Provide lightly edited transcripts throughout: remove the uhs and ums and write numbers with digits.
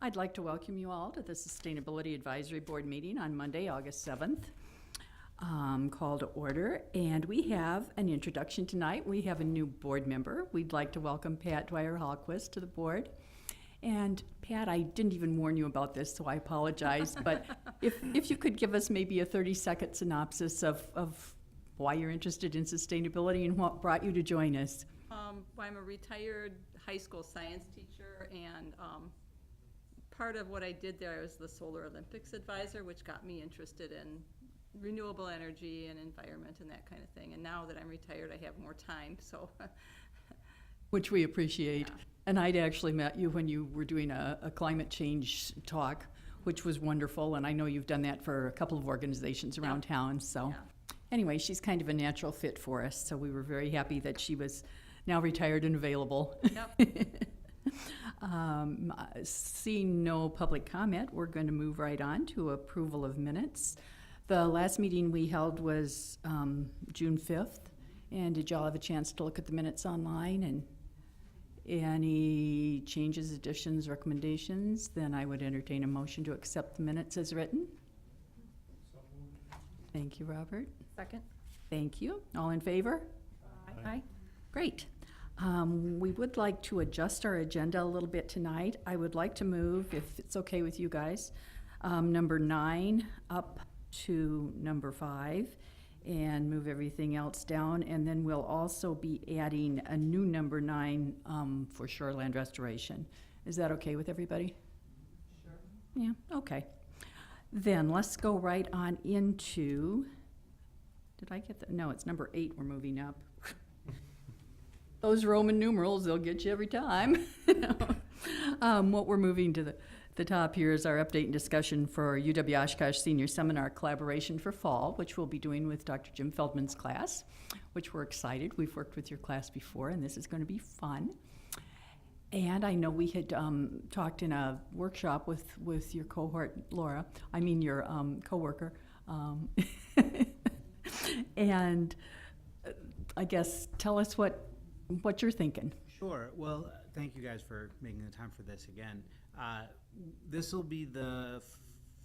I'd like to welcome you all to the Sustainability Advisory Board meeting on Monday, August 7th. Call to order, and we have an introduction tonight. We have a new board member. We'd like to welcome Pat Dwyer-Hallquist to the board. And Pat, I didn't even warn you about this, so I apologize, but if you could give us maybe a 30-second synopsis of why you're interested in sustainability and what brought you to join us. I'm a retired high school science teacher, and part of what I did there was the Solar Olympics advisor, which got me interested in renewable energy and environment and that kind of thing. And now that I'm retired, I have more time, so. Which we appreciate. Yeah. And I'd actually met you when you were doing a climate change talk, which was wonderful, and I know you've done that for a couple of organizations around town, so. Yeah. Anyway, she's kind of a natural fit for us, so we were very happy that she was now retired and available. Yep. Seeing no public comment, we're going to move right on to approval of minutes. The last meeting we held was June 5th, and did y'all have a chance to look at the minutes online and any changes, additions, recommendations? Then I would entertain a motion to accept the minutes as written. Thank you, Robert. Second? Thank you. All in favor? Aye. Great. We would like to adjust our agenda a little bit tonight. I would like to move, if it's okay with you guys, number 9 up to number 5 and move everything else down. And then we'll also be adding a new number 9 for shoreland restoration. Is that okay with everybody? Sure. Yeah, okay. Then let's go right on into, did I get that? No, it's number 8 we're moving up. Those Roman numerals, they'll get you every time. What we're moving to the top here is our update and discussion for UW Oshkosh Senior Seminar Collaboration for Fall, which we'll be doing with Dr. Jim Feldman's class, which we're excited. We've worked with your class before, and this is going to be fun. And I know we had talked in a workshop with your cohort, Laura, your coworker. And I guess tell us what you're thinking. Sure. Well, thank you guys for making the time for this again. This will be the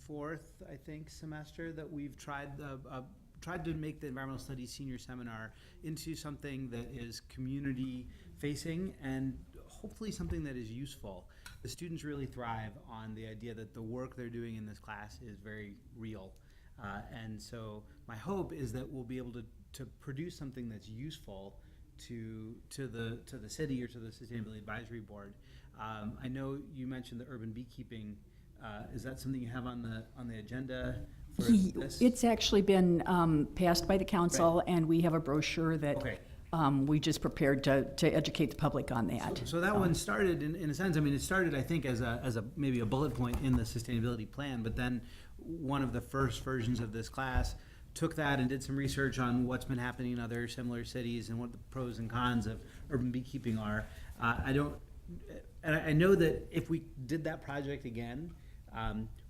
4th, I think, semester that we've tried to make the Environmental Studies Senior Seminar into something that is community-facing and hopefully something that is useful. The students really thrive on the idea that the work they're doing in this class is very real. And so my hope is that we'll be able to produce something that's useful to the city or to the Sustainability Advisory Board. I know you mentioned the urban beekeeping. Is that something you have on the agenda for this? It's actually been passed by the council, Right. And we have a brochure that Okay. we just prepared to educate the public on that. So that one started in a sense. I mean, it started, I think, as a maybe a bullet point in the sustainability plan. But then one of the first versions of this class took that and did some research on what's been happening in other similar cities and what the pros and cons of urban beekeeping are. I know that if we did that project again,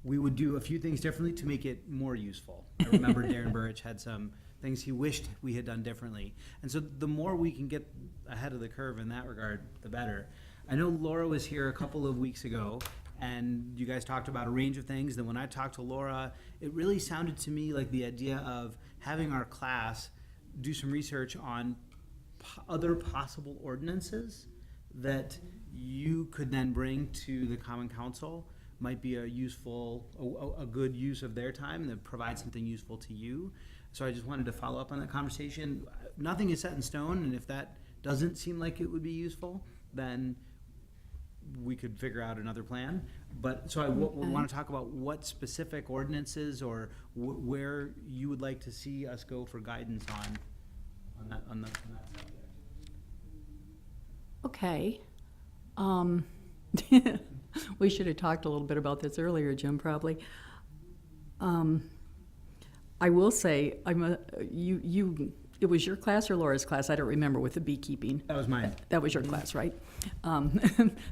we would do a few things differently to make it more useful. I remember Darren Burrich had some things he wished we had done differently. And so the more we can get ahead of the curve in that regard, the better. I know Laura was here a couple of weeks ago, and you guys talked about a range of things. Then when I talked to Laura, it really sounded to me like the idea of having our class do some research on other possible ordinances that you could then bring to the Common Council might be a good use of their time that provides something useful to you. So I just wanted to follow up on that conversation. Nothing is set in stone, and if that doesn't seem like it would be useful, then we could figure out another plan. But so I want to talk about what specific ordinances or where you would like to see us go for guidance on that subject. Okay. We should have talked a little bit about this earlier, Jim, probably. I will say, it was your class or Laura's class? I don't remember, with the beekeeping. That was mine. That was your class, right?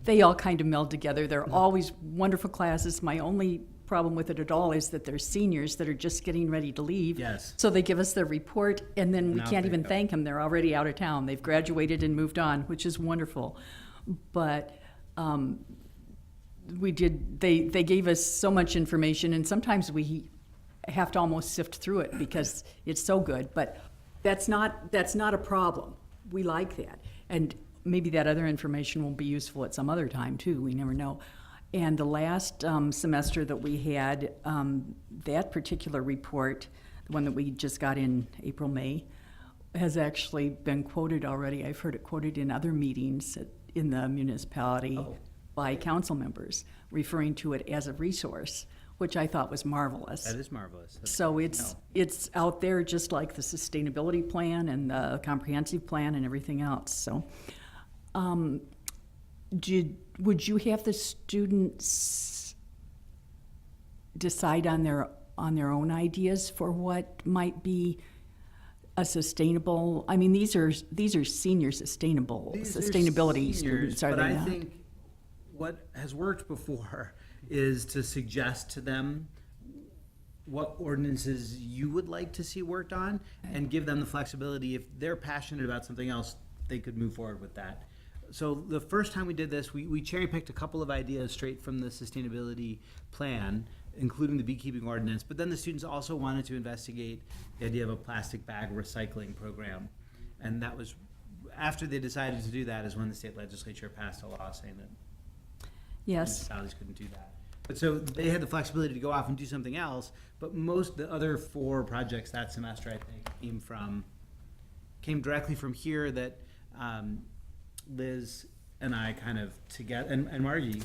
They all kind of meld together. They're always wonderful classes. My only problem with it at all is that they're seniors that are just getting ready to leave. Yes. So they give us their report, and then we Now can't they even go. thank them. They're already out of town. They've graduated and moved on, which is wonderful. But we did, they gave us so much information, and sometimes we have to almost sift through it because it's so good, but that's not a problem. We like that. And maybe that other information will be useful at some other time too, we never know. And the last semester that we had, that particular report, the one that we just got in April, May, has actually been quoted already. I've heard it quoted in other meetings in the municipality by council members, referring to it as a resource, which I thought was marvelous. That is marvelous. That's So good to know. it's out there just like the sustainability plan and the comprehensive plan and everything else. So, would you have the students decide on their own ideas for what might be a sustainable? I mean, these are senior sustainability Seniors, students, are but they I not? think what has worked before is to suggest to them what ordinances you would like to see worked on and give them the flexibility. If they're passionate about something else, they could move forward with that. So the first time we did this, we cherry-picked a couple of ideas straight from the sustainability plan, including the beekeeping ordinance, but then the students also wanted to investigate the idea of a plastic bag recycling program. And that was, after they decided to do that, is when the state legislature passed a law saying that Yes, municipalities couldn't do that. But so they had the flexibility to go off and do something else, but the other 4 projects that semester, I think, came directly from here that Liz and I kind of together, and Margie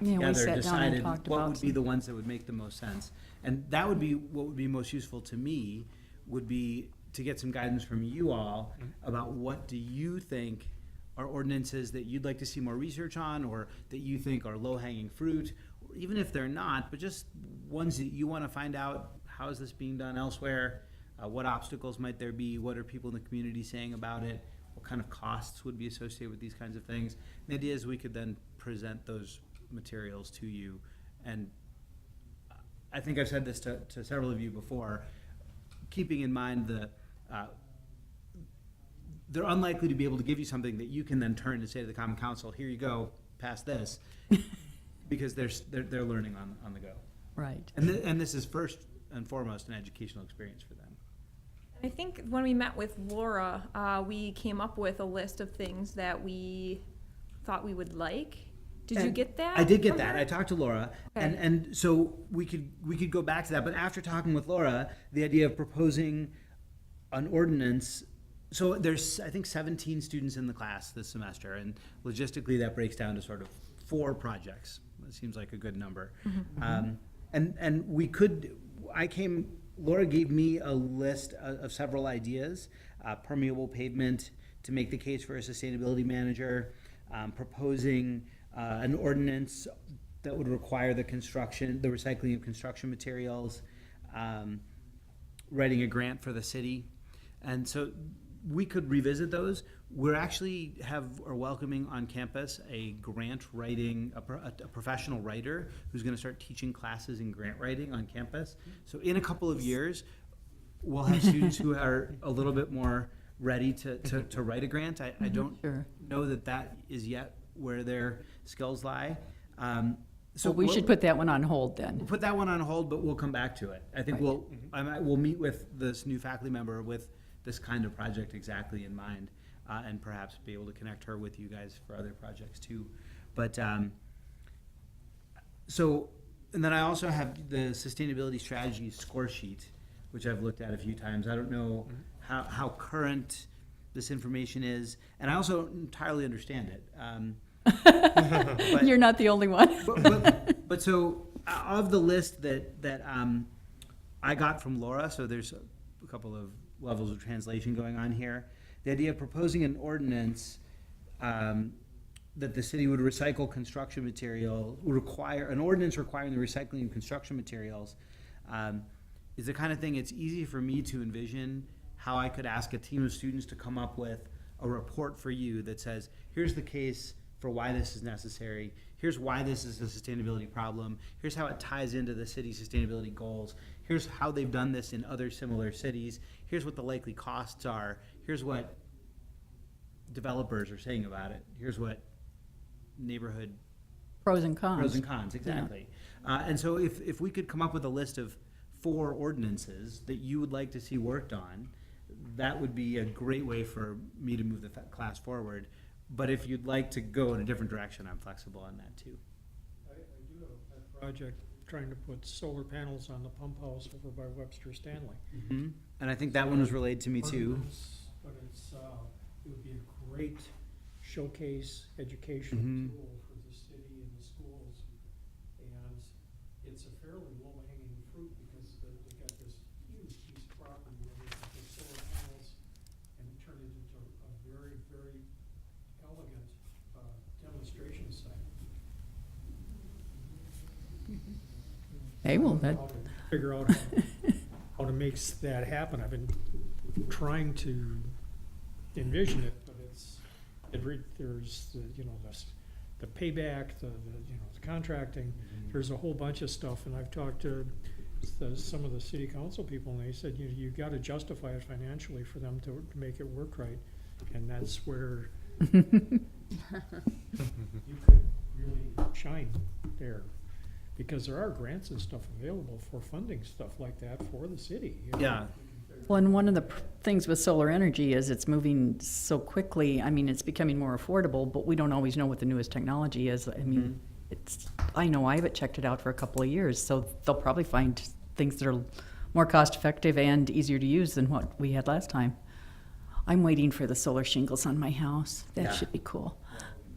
Yeah, we together sat down and decided talked what about would be the ones that would make the most sense. And that would be, what would be most useful to me, would be to get some guidance from you all about what do you think are ordinances that you'd like to see more research on, or that you think are low-hanging fruit, or even if they're not, but just ones that you want to find out, how is this being done elsewhere? What obstacles might there be? What are people in the community saying about it? What kind of costs would be associated with these kinds of things? The idea is we could then present those materials to you. And I think I've said this to several of you before, keeping in mind they're unlikely to be able to give you something that you can then turn and say to the Common Council, here you go, pass this, because they're learning on the go. right. And this is first and foremost an educational experience for them. I think when we met with Laura, we came up with a list of things that we thought we would like. Did you And get that? I did get from that. her? I talked to Laura, Okay. and so we could go back to that. But after talking with Laura, the idea of proposing an ordinance. So there's, I think, 17 students in the class this semester, and logistically that breaks down to sort of 4 projects. That seems like a good number. And we could. Laura gave me a list of several ideas: permeable pavement to make the case for a sustainability manager, proposing an ordinance that would require the recycling of construction materials, writing a grant for the city. And so we could revisit those. We're actually are welcoming on campus a grant writing, a professional writer who's going to start teaching classes in grant writing on campus. So in a couple of years, we'll have students who are a little bit more ready to write a grant. I don't Sure. know that is yet where their skills lie. So we should put that one on hold then. We'll put that one on hold, but we'll come back to it. I think Right. we'll meet with this new faculty member with this kind of project exactly in mind, and perhaps be able to connect her with you guys for other projects too. But and then I also have the sustainability strategy score sheet, which I've looked at a few times. I don't know how current this information is, and I also don't entirely understand it. But- You're not the only one. but so of the list that I got from Laura, so there's a couple of levels of translation going on here. The idea of proposing an ordinance that the city would recycle construction material, require an ordinance requiring the recycling of construction materials, is the kind of thing it's easy for me to envision how I could ask a team of students to come up with a report for you that says, here's the case for why this is necessary. Here's why this is a sustainability problem. Here's how it ties into the city's sustainability goals. Here's how they've done this in other similar cities. Here's what the likely costs are. Here's what developers are saying about it. Here's what neighborhood Pros and cons. Pros and cons, exactly. And so if we could come up with a list of 4 ordinances that you would like to see worked on, that would be a great way for me to move the class forward. But if you'd like to go in a different direction, I'm flexible on that too. I do have a pet project trying to put solar panels on the pump house over by Webster Stanley. And I think that one was relayed to me too. But it's, it would be a great showcase educational Mhm. tool for the city and the schools. And it's a fairly low-hanging fruit because they got this huge piece of property where they can put solar panels and turn it into a very, very elegant demonstration site. Hey, well, that, How to figure out how to make that happen. I've been trying to envision it, but there's the, the payback, the contracting. There's a whole bunch of stuff, and I've talked to some of the city council people, and they said, you gotta justify it financially for them to make it work right. And that's where you could really shine there. Because there are grants and stuff available for funding stuff like that for the city. Yeah. well, and one of the things with solar energy is it's moving so quickly. I mean, it's becoming more affordable, but we don't always know what the newest technology is. I mean, I know I haven't checked it out for a couple of years, so they'll probably find things that are more cost-effective and easier to use than what we had last time. I'm waiting for the solar shingles on my house. That Yeah. should be cool.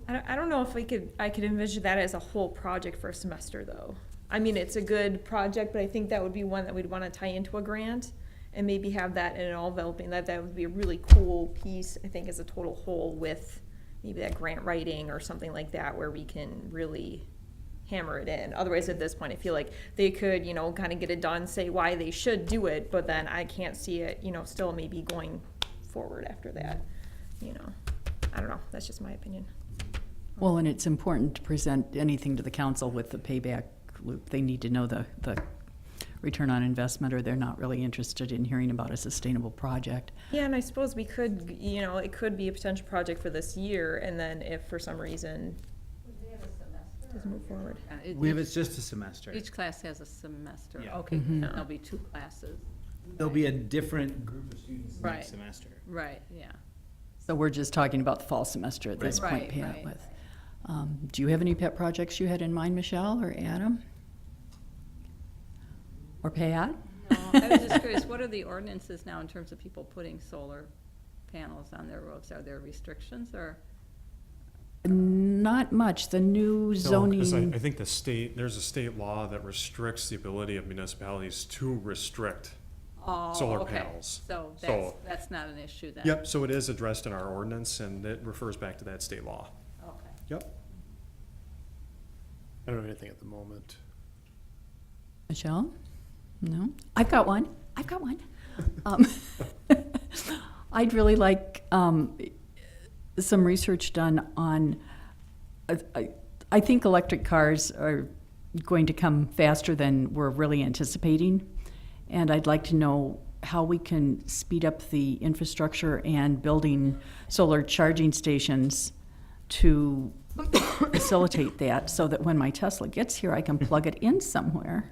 I don't know if I could envision that as a whole project for a semester, though. I mean, it's a good project, but I think that would be one that we'd want to tie into a grant and maybe have that in all developing. That would be a really cool piece, I think, as a total whole with maybe that grant writing or something like that where we can really hammer it in. Otherwise, at this point, I feel like they could, kind of get it done, say why they should do it, but then I can't see it, still maybe going forward after that. I don't know. That's just my opinion. Well, and it's important to present anything to the council with the payback loop. They need to know the return on investment, or they're not really interested in hearing about a sustainable project. Yeah, and I suppose we could, it could be a potential project for this year, and then if for some reason doesn't move forward. It's just a semester. Each class has a semester. Yeah. Okay, Mhm. there'll be 2 classes. There'll be a different group of students Right. next semester. Right, yeah. So we're just talking about the fall semester at this point, Right, Pat. right. With, do you have any pet projects you had in mind, Michelle or Adam? Or Pat? No, I was just curious, what are the ordinances now in terms of people putting solar panels on their roofs? Are there restrictions or? Not much. The new No, 'cause zoning. I think there's a state law that restricts the ability of municipalities to restrict. Oh, Solar okay. panels. So So- that's not an issue then? Yep, so it is addressed in our ordinance, and it refers back to that state law. Okay. Yep. I don't have anything at the moment. Michelle? No? I've got one. Um, I'd really like some research done on, I think electric cars are going to come faster than we're really anticipating. And I'd like to know how we can speed up the infrastructure and building solar charging stations to facilitate that, so that when my Tesla gets here, I can plug it in somewhere.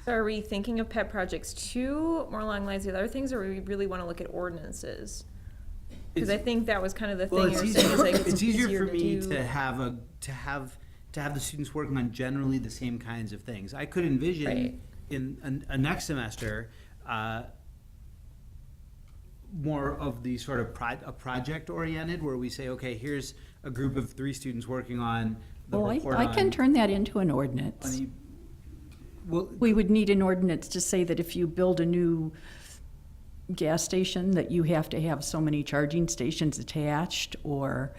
So are we thinking of pet projects too, more along the lines of the other things, or we really want to look at ordinances? Because I think that was kind of the Well, thing you were saying, is like it's easier for me do. to have the students working on generally the same kinds of things. I could envision Right. in a next semester more of the sort of a project oriented, where we say, okay, here's a group of 3 students working on the Well, report I on. can turn that into an ordinance. on e- well, We would need an ordinance to say that if you build a new gas station, that you have to have so many charging stations attached, or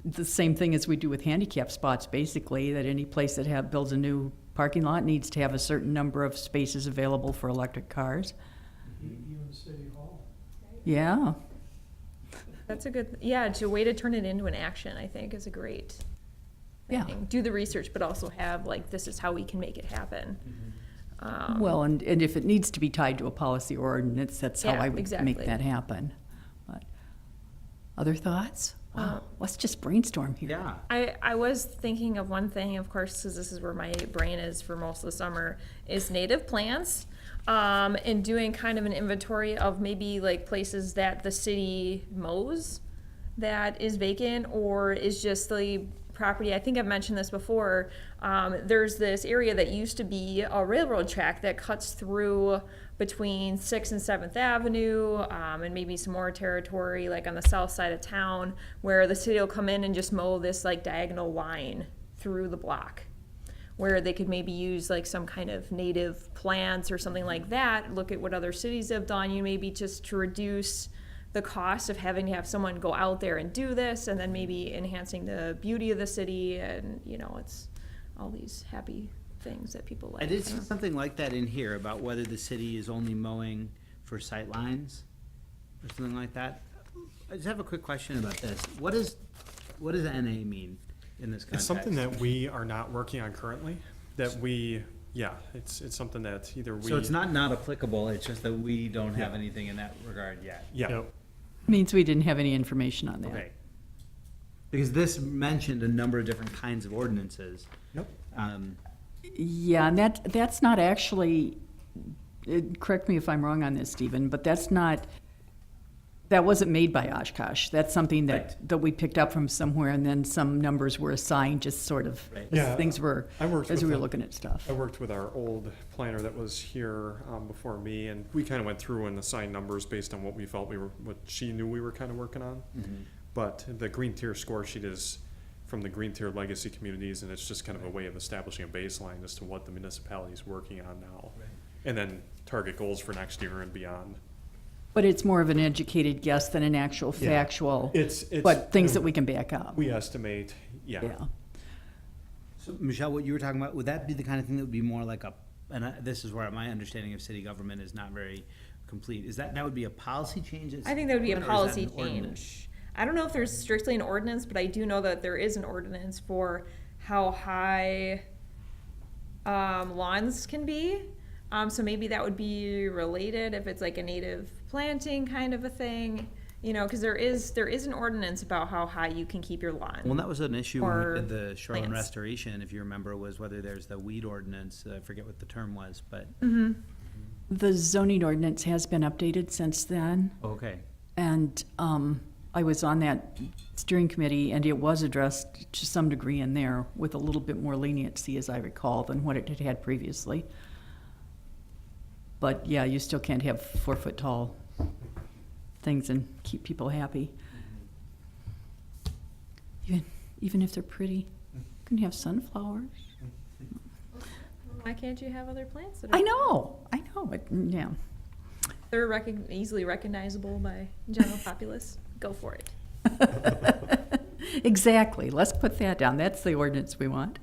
the same thing as we do with handicap spots, basically, that any place that builds a new parking lot needs to have a certain number of spaces available for electric cars. Even City Hall. Yeah, That's a good, yeah, it's a way to turn it into an action, I think, is a great Yeah. thing. Do the research, but also have, like, this is how we can make it happen. well, and if it needs to be tied to a policy or ordinance, that's how Yeah, I would make exactly. that happen. But other thoughts? Wow, let's just brainstorm here. Yeah. I was thinking of one thing, of course, because this is where my brain is for most of the summer, is native plants. And doing kind of an inventory of maybe like places that the city mows that is vacant or is just the property. I think I've mentioned this before. There's this area that used to be a railroad track that cuts through between 6th and 7th Avenue, and maybe some more territory like on the south side of town, where the city will come in and just mow this like diagonal line through the block, where they could maybe use like some kind of native plants or something like that. Look at what other cities have done, maybe just to reduce the cost of having to have someone go out there and do this, and then maybe enhancing the beauty of the city, and it's all these happy things that people like. I did see something like that in here about whether the city is only mowing for sight lines or something like that. I just have a quick question about this. What does NA mean in this context? It's something that we are not working on currently, it's something that either we. So it's not applicable, it's just that we don't have anything in that regard yet. Yeah, Yep. Means we didn't have any information on that. Okay. Because this mentioned a number of different kinds of ordinances. Yep. Yeah, and that's not actually, correct me if I'm wrong on this, Stephen, but that wasn't made by Oshkosh. That's something that we picked up from somewhere, and then some numbers were assigned, just sort of, Right. as Yeah, things were, I worked as with we were them. looking at stuff. I worked with our old planner that was here before me, and we kind of went through and assigned numbers based on what we felt what she knew we were kind of working on. Mhm. But the green tier score sheet is from the green tier legacy communities, and it's just kind of a way of establishing a baseline as to what the municipality is working on now. Right. And then target goals for next year and beyond. But it's more of an educated guess than an actual Yeah. factual, It's. but things that we can back up. We estimate, yeah. So Michelle, what you were talking about, would that be the kind of thing that would be more like this is where my understanding of city government is not very complete, is that would be a policy change? I think that would be a or is that policy an ordinance? change. I don't know if there's strictly an ordinance, but I do know that there is an ordinance for how high lawns can be. So maybe that would be related if it's like a native planting kind of a thing, because there is an ordinance about how high you can keep your lawn. Well, that was an issue when Or we did the shoreline plants. restoration, if you remember, was whether there's the weed ordinance, I forget what the term was, but, Mm-hmm. The zoning ordinance has been updated since then, okay. and I was on that steering committee, and it was addressed to some degree in there with a little bit more leniency, as I recall, than what it had had previously. But yeah, you still can't have 4-foot tall things and keep people happy. Even if they're pretty, you can have sunflowers. Why can't you have other plants that are? I know, but yeah. They're easily recognizable by general populace. Go for it. Exactly, let's put that down, that's the ordinance we want.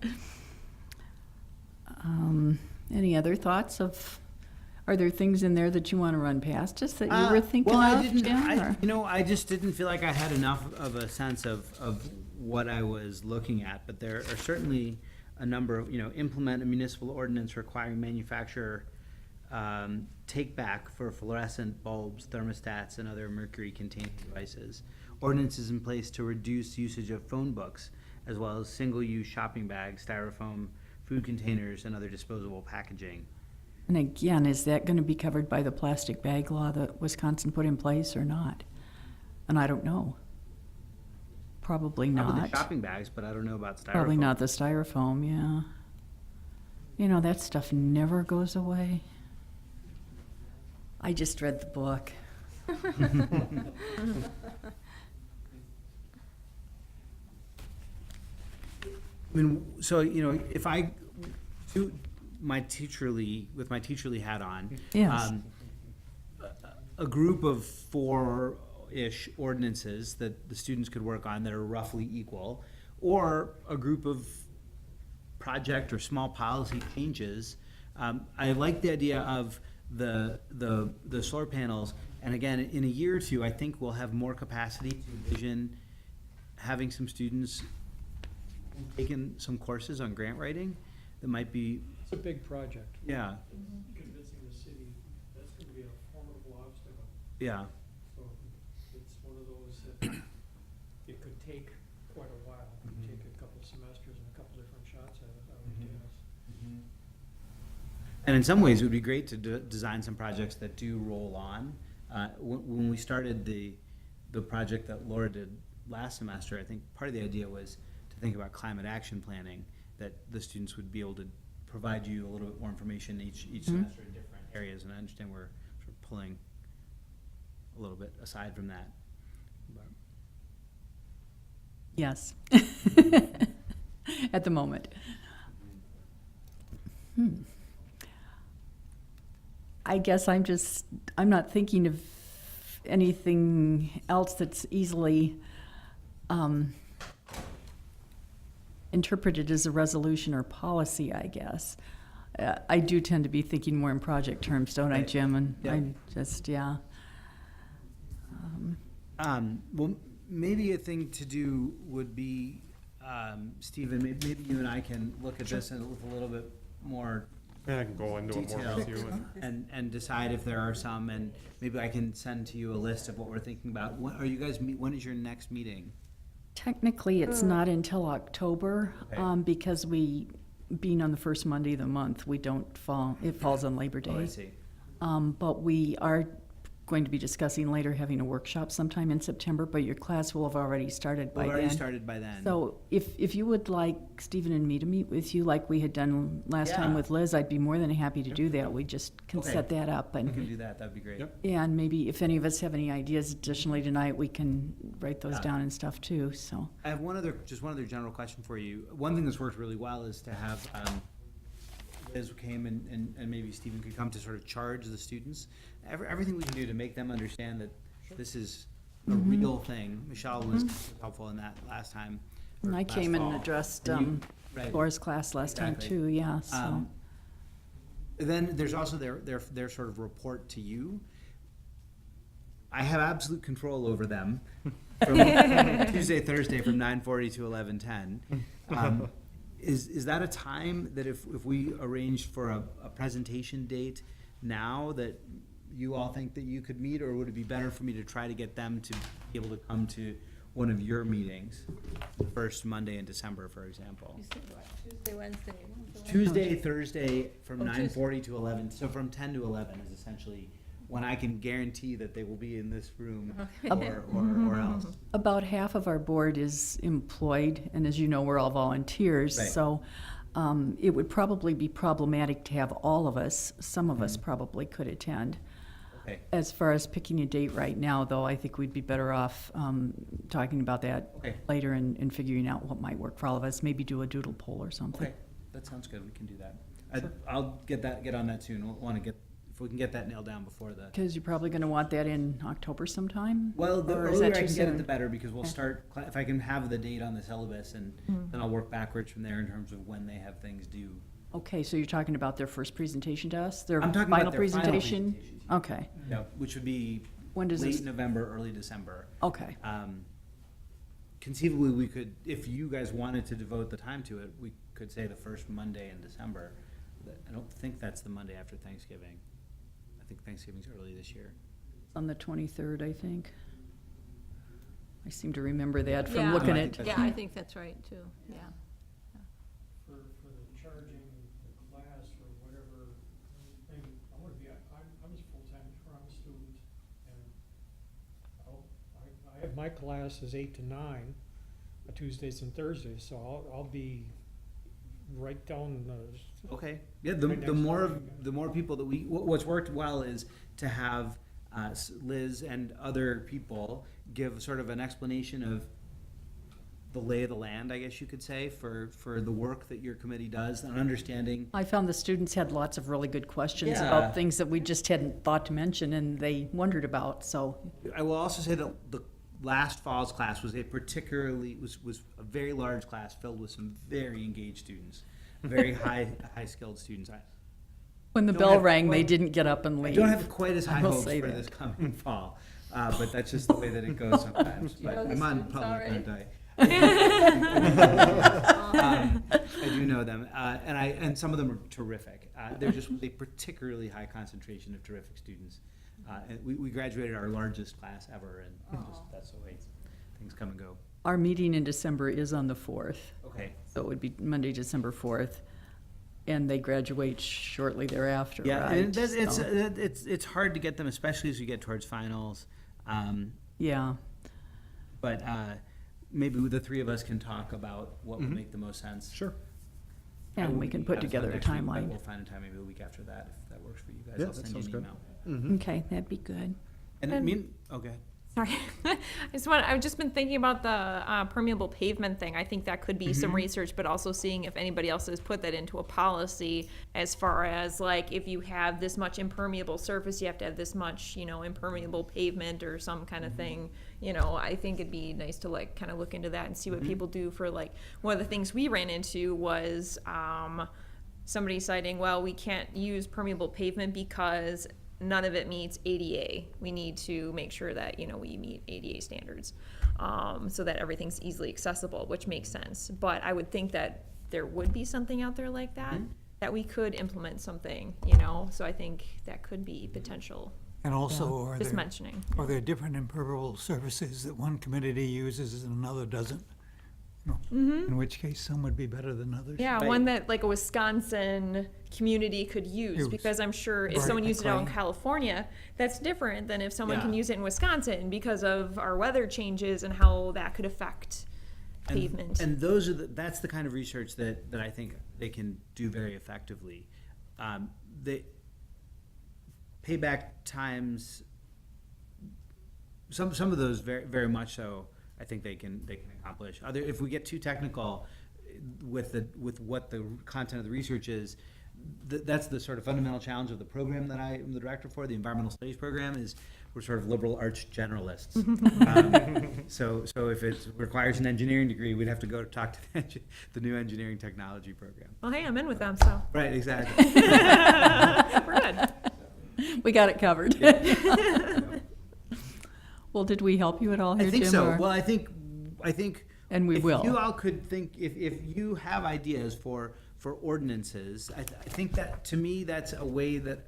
Any other thoughts are there things in there that you want to run past us that you were thinking Well, I of, didn't, Jim? or- I just didn't feel like I had enough of a sense of what I was looking at, but there are certainly a number of, implement a municipal ordinance requiring manufacturer take back for fluorescent bulbs, thermostats, and other mercury-containing devices. Ordinances in place to reduce usage of phone books, as well as single-use shopping bags, styrofoam, food containers, and other disposable packaging. And again, is that going to be covered by the plastic bag law that Wisconsin put in place or not? And I don't know. Probably Probably not. the shopping bags, but I don't know about styrofoam. Probably not the styrofoam, yeah. That stuff never goes away. I just read the book. So, if I do my with my teacherly hat on. Yes. A group of 4-ish ordinances that the students could work on that are roughly equal, or a group of project or small policy changes. I like the idea of the solar panels, and again, in a year or two, I think we'll have more capacity to envision having some students taking some courses on grant writing that might be, It's a big project. yeah, Convincing the city, that's gonna be a formidable obstacle. yeah. So it's one of those that it could And in some ways, it would be great to design some projects that do roll on. When we started the project that Laura did last semester, I think part of the idea was to think about climate action planning, that the students would be able to provide you a little bit more information each semester in different areas. And I understand we're sort of pulling a little bit aside from that. But Yes. At the moment. I guess I'm not thinking of anything else that's easily interpreted as a resolution or policy, I guess. I do tend to be thinking more in project terms, don't I, Right. Jim? And Yeah. I just, yeah. Well, maybe a thing to do would be, Stephen, maybe you and I can look at this with a little bit more Yeah, I can go into it more detail with you. and decide if there are some, and maybe I can send to you a list of what we're thinking about. When is your next meeting? Technically, it's not until October, Okay. because being on the first Monday of the month, it falls on Labor Oh, I Day. see. But we are going to be discussing later having a workshop sometime in September, but your class will have already started by We've then. already started by then. So if you would like Stephen and me to meet with you like we had done last time Yeah. with Liz, I'd be more than happy to do that. We just can Okay. set that up We and, can do that, that'd be great. Yep. and maybe if any of us have any ideas additionally tonight, we can write those Yeah. down and stuff too, so. I have one other general question for you. One thing that's worked really well is to have, Liz came and maybe Stephen could come to sort of charge the students. Everything we can do to make them understand that this is a real thing. Michelle was helpful in that last time. or And I last came and fall. addressed And you- right. Laura's class last time Exactly. too, yeah, so. Then there's also their sort of report to you. I have absolute control over them from Tuesday, Thursday from 9:40 to 11:10. Is that a time that if we arranged for a presentation date now that you all think that you could meet, or would it be better for me to try to get them to be able to come to one of your meetings, the first Monday in December, for example? You said what, Tuesday, Wednesday? Tuesday, Thursday, from Oh, Tuesday. 9:40 to 11, so from 10 to 11 is essentially when I can guarantee that they will be in this room or else. About half of our board is employed, and as you know, we're all volunteers, Right. so it would probably be problematic to have all of us. Some of us probably could attend. Okay, As far as picking a date right now, though, I think we'd be better off talking about that okay, later and figuring out what might work for all of us. Maybe do a doodle poll or something. okay, that sounds good, we can do that. I'll get on that soon, if we can get that nailed down before the. Because you're probably going to want that in October sometime? Well, the Or is earlier that I too can get it, soon? the better, because we'll Okay. start, if I can have the date on the syllabus, and then I'll work backwards from there in terms of when they have things due. Okay, so you're talking about their first presentation to us? Their I'm talking final about their final presentation? presentation. Okay, Yep, which would be when does late this, November, early December. okay. Conceivably, we could, if you guys wanted to devote the time to it, we could say the first Monday in December. I don't think that's the Monday after Thanksgiving. I think Thanksgiving's early this year. On the 23rd, I think. I seem to remember that from Yeah. looking I at, think Yeah, I think that's right, too, yeah. For the charging the class or whatever thing, I wanna be, I'm a full-time, I'm a student, and I have my classes 8 to 9, Tuesdays and Thursdays, so I'll be right down the. Okay. Yeah, Right the next more, door. the more people that what's worked well is to have Liz and other people give sort of an explanation of the lay of the land, I guess you could say, for the work that your committee does, and understanding. I found the students had lots of really good questions Yeah. about things that we just hadn't thought to mention and they wondered about, so. I will also say that the last fall's class was was a very large class filled with some very engaged students, very high skilled students. When the Don't bell have rang, they quite- didn't get up and I leave. don't have quite as high I will hopes say for that. this coming fall, but that's just the way that it goes sometimes. You know But the I'm on students public already? I do know them, and some of them are terrific. They're just a particularly high concentration of terrific students. And we graduated our largest class ever, and that's the way things come and go. Our meeting in December is on the 4th, Okay. so it would be Monday, December 4th. and they graduate shortly thereafter, Yeah, right? and So, it's hard to get them, especially as we get towards finals. Yeah, But maybe the three of us can talk about what would make the most sense. Sure. I and will we can be put absent together a next week, but timeline. We'll find a time maybe the week after that, if that works for you guys. Yeah, I'll that send you sounds an good. email. Okay, that'd be good. And I mean, okay. Sorry. I've just been thinking about the permeable pavement thing. I think that could be some research, but also seeing if anybody else has put that into a policy as far as like, if you have this much impermeable surface, you have to have this much, impermeable pavement or some kind of thing. I think it'd be nice to like kind of look into that and see what people do for like, one of the things we ran into was, somebody citing, well, we can't use permeable pavement because none of it meets ADA. We need to make sure that, we meet ADA standards, so that everything's easily accessible, which makes sense. But I would think that there would be something out there like that, that we could implement something, so I think that could be potential, And also, just mentioning. are there different impermeable surfaces that one community uses and another doesn't? In which case, some would be better than others. Yeah, Right. one that like a Wisconsin community could use, Use. because I'm sure if Right, someone used it out in right. California, that's different than if someone can Yeah. use it in Wisconsin because of our weather changes and how that could affect pavement. And that's the kind of research that I think they can do very effectively. The payback times, some of those very, very much so, I think they can accomplish. If we get too technical with what the content of the research is, that's the sort of fundamental challenge of the program that I am the director for, the environmental studies program, is we're sort of liberal arts generalists. So if it requires an engineering degree, we'd have to go talk to the new engineering technology program. Well, hey, I'm in with them, so Right, exactly. we're good. We got it covered. Well, did we help you at all here, I Jim? think so. or- Well, I think, And we if will. you all could think, if you have ideas for ordinances, I think that, to me, that's a way that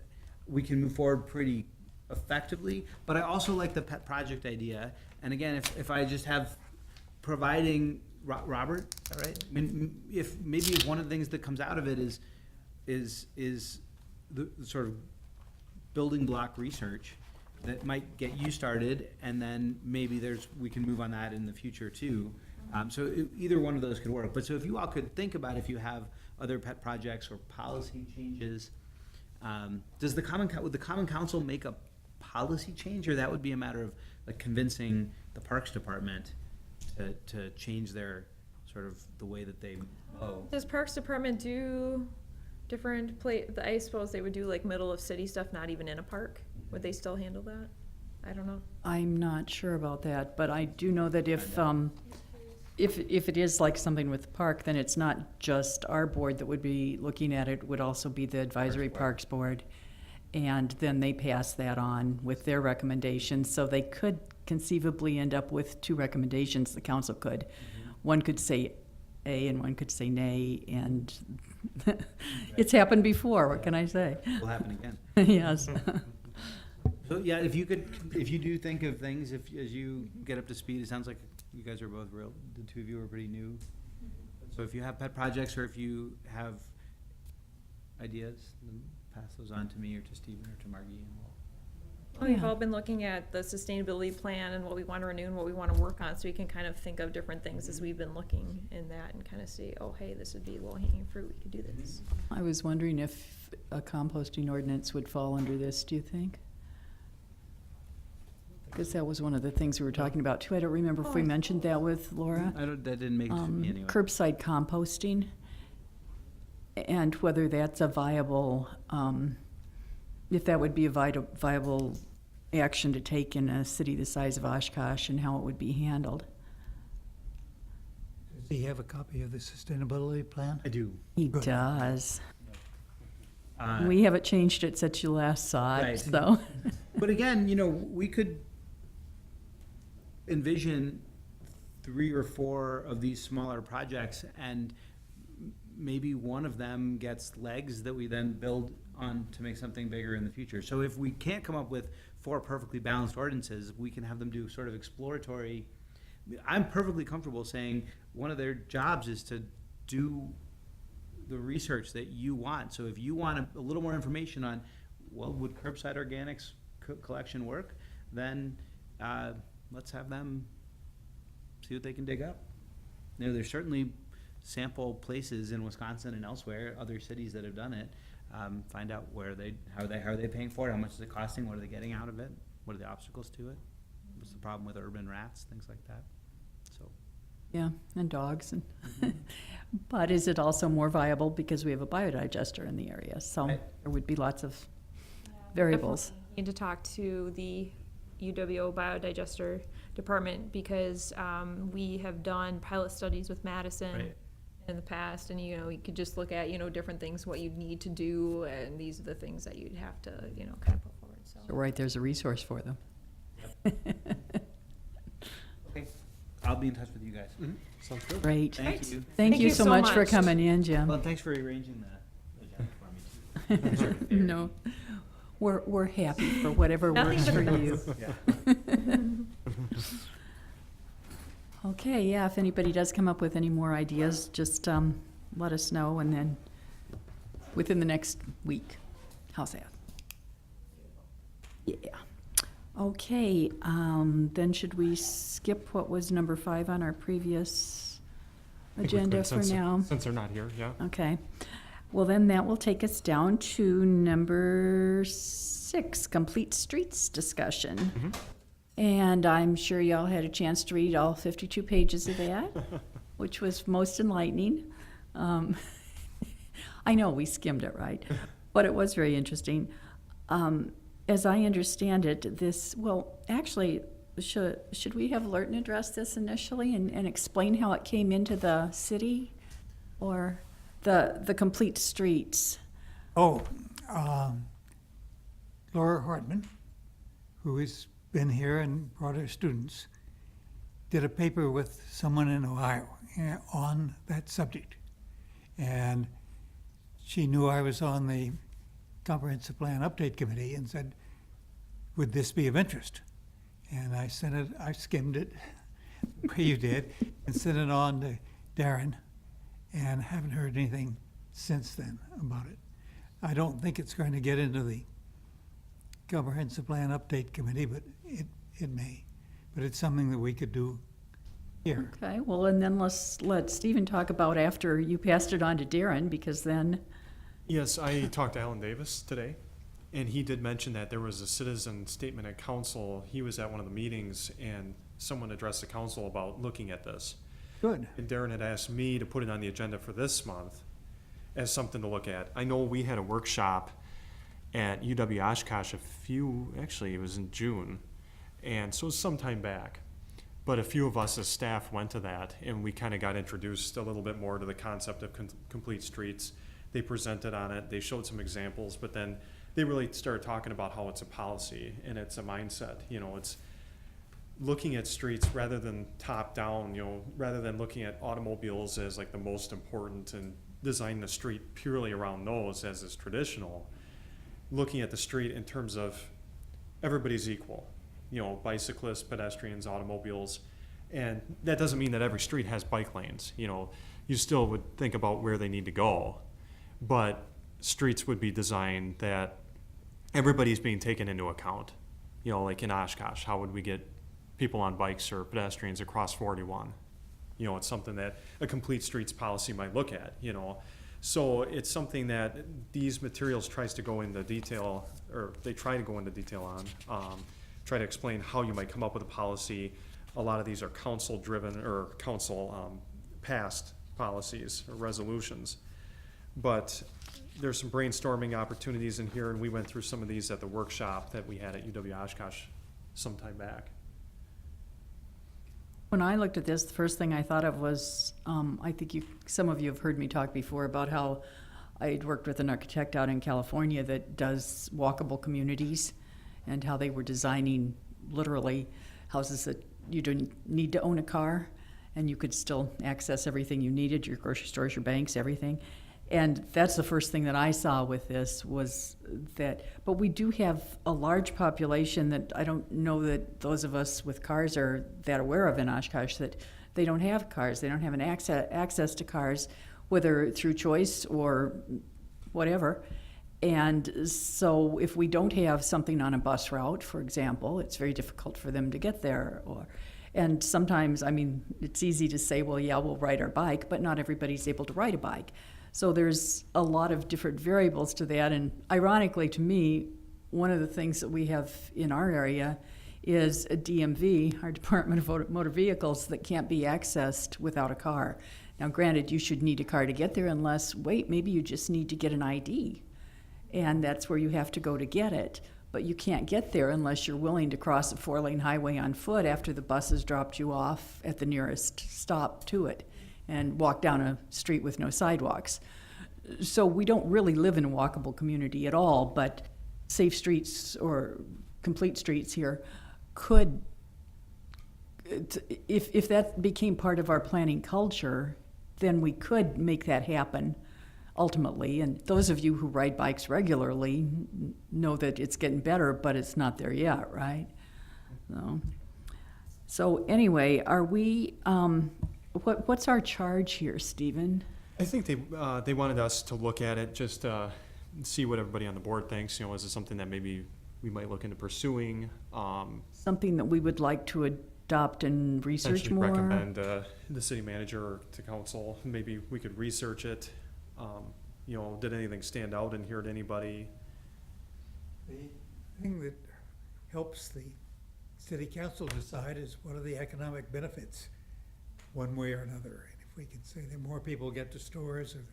we can move forward pretty effectively. But I also like the pet project idea. And again, if I just have providing, Robert, is that right? I mean, if one of the things that comes out of it is the sort of building block research that might get you started, and then maybe we can move on that in the future too. So either one of those could work. But so if you all could think about if you have other pet projects or policy changes, would the Common Council make a policy change, or that would be a matter of like convincing the Parks Department to change their sort of the way that they mow? Does Parks Department do different I suppose they would do like middle of city stuff, not even in a park. Would they still handle that? I don't know. I'm not sure about that, but I do know that if it is like something with the park, then it's not just our board that would be looking at it, it would also be the Advisory Parks Board. And then they pass that on with their recommendations, so they could conceivably end up with two recommendations, the council could. One could say A and one could say nay, and it's happened before, what can I say? Will happen again. Yes. So, yeah, if you do think of things, as you get up to speed, it sounds like you guys are both the two of you are pretty new. So if you have pet projects, or if you have ideas, then pass those on to me or to Stephen or to Margie, and We've Yeah. all been looking at the sustainability plan and what we want to renew and what we want to work on, so we can kind of think of different things as we've been looking in that and kind of see, oh, hey, this would be low-hanging fruit, we could do this. I was wondering if a composting ordinance would fall under this, do you think? Because that was one of the things we were talking about too. I don't remember if we mentioned that with Laura. that didn't make it to me anyway. Curbside composting, and whether that's a viable, if that would be a viable action to take in a city the size of Oshkosh, and how it would be handled. Does he have a copy of the sustainability plan? I do. He Good. does. Uh, We haven't changed it since you last saw it, Right. so. But again, we could envision 3 or 4 of these smaller projects, and maybe one of them gets legs that we then build on to make something bigger in the future. So if we can't come up with 4 perfectly balanced ordinances, we can have them do sort of exploratory. I'm perfectly comfortable saying one of their jobs is to do the research that you want. So if you want a little more information on, well, would curbside organics collection work, then let's have them see what they can dig up. You know, there's certainly sample places in Wisconsin and elsewhere, other cities that have done it. Find out how are they paying for it, how much is it costing, what are they getting out of it, what are the obstacles to it, what's the problem with urban rats, things like that. So, Yeah, and dogs and, but is it also more viable because we have a biodigester in the area? So Right. there would be lots of variables. Need to talk to the UWO biodigester department because we have done pilot studies with Madison Right. in the past, and you could just look at different things, what you'd need to do, and these are the things that you'd have to kind of put forward. So So right, there's a resource for them. okay, I'll be in touch with you guys. Sounds good. Great. Thank you. Thank you so much for much. coming in, Jim. Well, thanks for arranging the agenda for me too. No, we're happy for whatever works for you. Yeah. Okay, yeah, if anybody does come up with any more ideas, just let us know, and then within the next week. How's that? Yeah. Okay, then should we skip what was number 5 on our previous I think we agenda could, for since- now? Since they're not here, yeah. Okay. Well, then that will take us down to number 6, complete streets discussion. Mhm. And I'm sure y'all had a chance to read all 52 pages of that, which was most enlightening. I know we skimmed it, right? But it was very interesting. As I understand it, actually, should we have Lurton address this initially and explain how it came into the city? Or the complete streets? Oh, Laura Hartman, who has been here and brought her students, did a paper with someone in Ohio on that subject. And she knew I was on the Comprehensive Plan Update Committee and said, would this be of interest? And I skimmed it, the way you did, and sent it on to Darren, and haven't heard anything since then about it. I don't think it's going to get into the Comprehensive Plan Update Committee, but it may. But it's something that we could do here. Okay, well, and then let's let Stephen talk about after you passed it on to Darren, because then, Yes, I talked to Alan Davis today, and he did mention that there was a citizen statement at council. He was at one of the meetings, and someone addressed the council about looking at this. Good. And Darren had asked me to put it on the agenda for this month as something to look at. I know we had a workshop at UW Oshkosh actually it was in June, and so it was some time back. But a few of us as staff went to that, and we kind of got introduced a little bit more to the concept of complete streets. They presented on it, they showed some examples, but then they really started talking about how it's a policy and it's a mindset. It's looking at streets rather than top down, rather than looking at automobiles as like the most important and designing the street purely around those as is traditional. Looking at the street in terms of everybody's equal, bicyclists, pedestrians, automobiles. And that doesn't mean that every street has bike lanes. You still would think about where they need to go, but streets would be designed that everybody's being taken into account. Like in Oshkosh, how would we get people on bikes or pedestrians across 41? It's something that a complete streets policy might look at, So it's something that these materials tries to go into detail, or they try to go into detail on, try to explain how you might come up with a policy. A lot of these are council-driven or council passed policies or resolutions. But there's some brainstorming opportunities in here, and we went through some of these at the workshop that we had at UW Oshkosh some time back. when I looked at this, the first thing I thought of was, I think some of you have heard me talk before about how I'd worked with an architect out in California that does walkable communities, and how they were designing literally houses that you didn't need to own a car, and you could still access everything you needed, your grocery stores, your banks, everything. And that's the first thing that I saw with this was that, but we do have a large population that I don't know that those of us with cars are that aware of in Oshkosh, that they don't have cars, they don't have an access to cars, whether through choice or whatever. And so if we don't have something on a bus route, for example, it's very difficult for them to get there. And sometimes, I mean, it's easy to say, well, yeah, we'll ride our bike, but not everybody's able to ride a bike. So there's a lot of different variables to that. And ironically, to me, one of the things that we have in our area is a DMV, our Department of Motor Vehicles, that can't be accessed without a car. Now, granted, you should need a car to get there unless, maybe you just need to get an ID. And that's where you have to go to get it. But you can't get there unless you're willing to cross a 4-lane highway on foot after the bus has dropped you off at the nearest stop to it and walk down a street with no sidewalks. So we don't really live in a walkable community at all, but safe streets or complete streets here could, if that became part of our planning culture, then we could make that happen ultimately. And those of you who ride bikes regularly know that it's getting better, but it's not there yet, right? So anyway, are we, what's our charge here, Stephen? I think they wanted us to look at it, just see what everybody on the board thinks. You know, is it something that maybe we might look into pursuing? Something that we would like to adopt and research Potentially more? recommend the city manager to council. Maybe we could research it. You know, did anything stand out in here to anybody? The thing that helps the city council decide is what are the economic benefits, one way or another. And if we can say that more people get to stores, or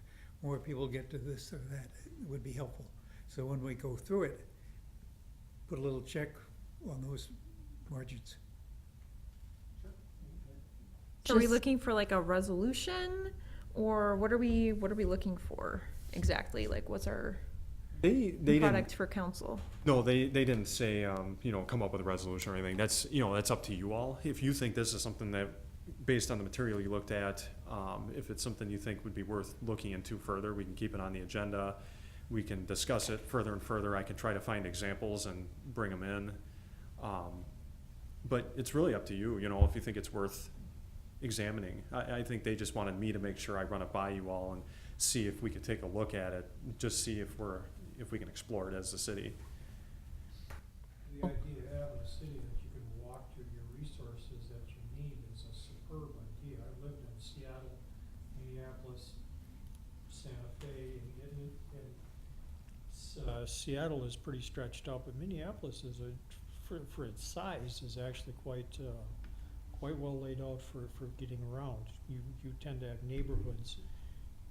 more people get to this or that, it would be helpful. So when we go through it, put a little check on those margins. So are we Just- looking for like a resolution, or what are we looking for exactly? Like, what's our They didn't. product for council? No, they didn't say, you know, come up with a resolution or anything. That's, you know, that's up to you all. If you think this is something that, based on the material you looked at, if it's something you think would be worth looking into further, we can keep it on the agenda. We can discuss it further and further. I can try to find examples and bring them in. But it's really up to you, you know, if you think it's worth examining. I think they just wanted me to make sure I run it by you all and see if we could take a look at it, just see if we can explore it as a city. The idea of having a city that you can walk to your resources that you need is a superb idea. I've lived in Seattle, Minneapolis, Santa Fe, and Seattle is pretty stretched out, but Minneapolis is for its size, is actually quite well laid out for getting around. You tend to have neighborhoods,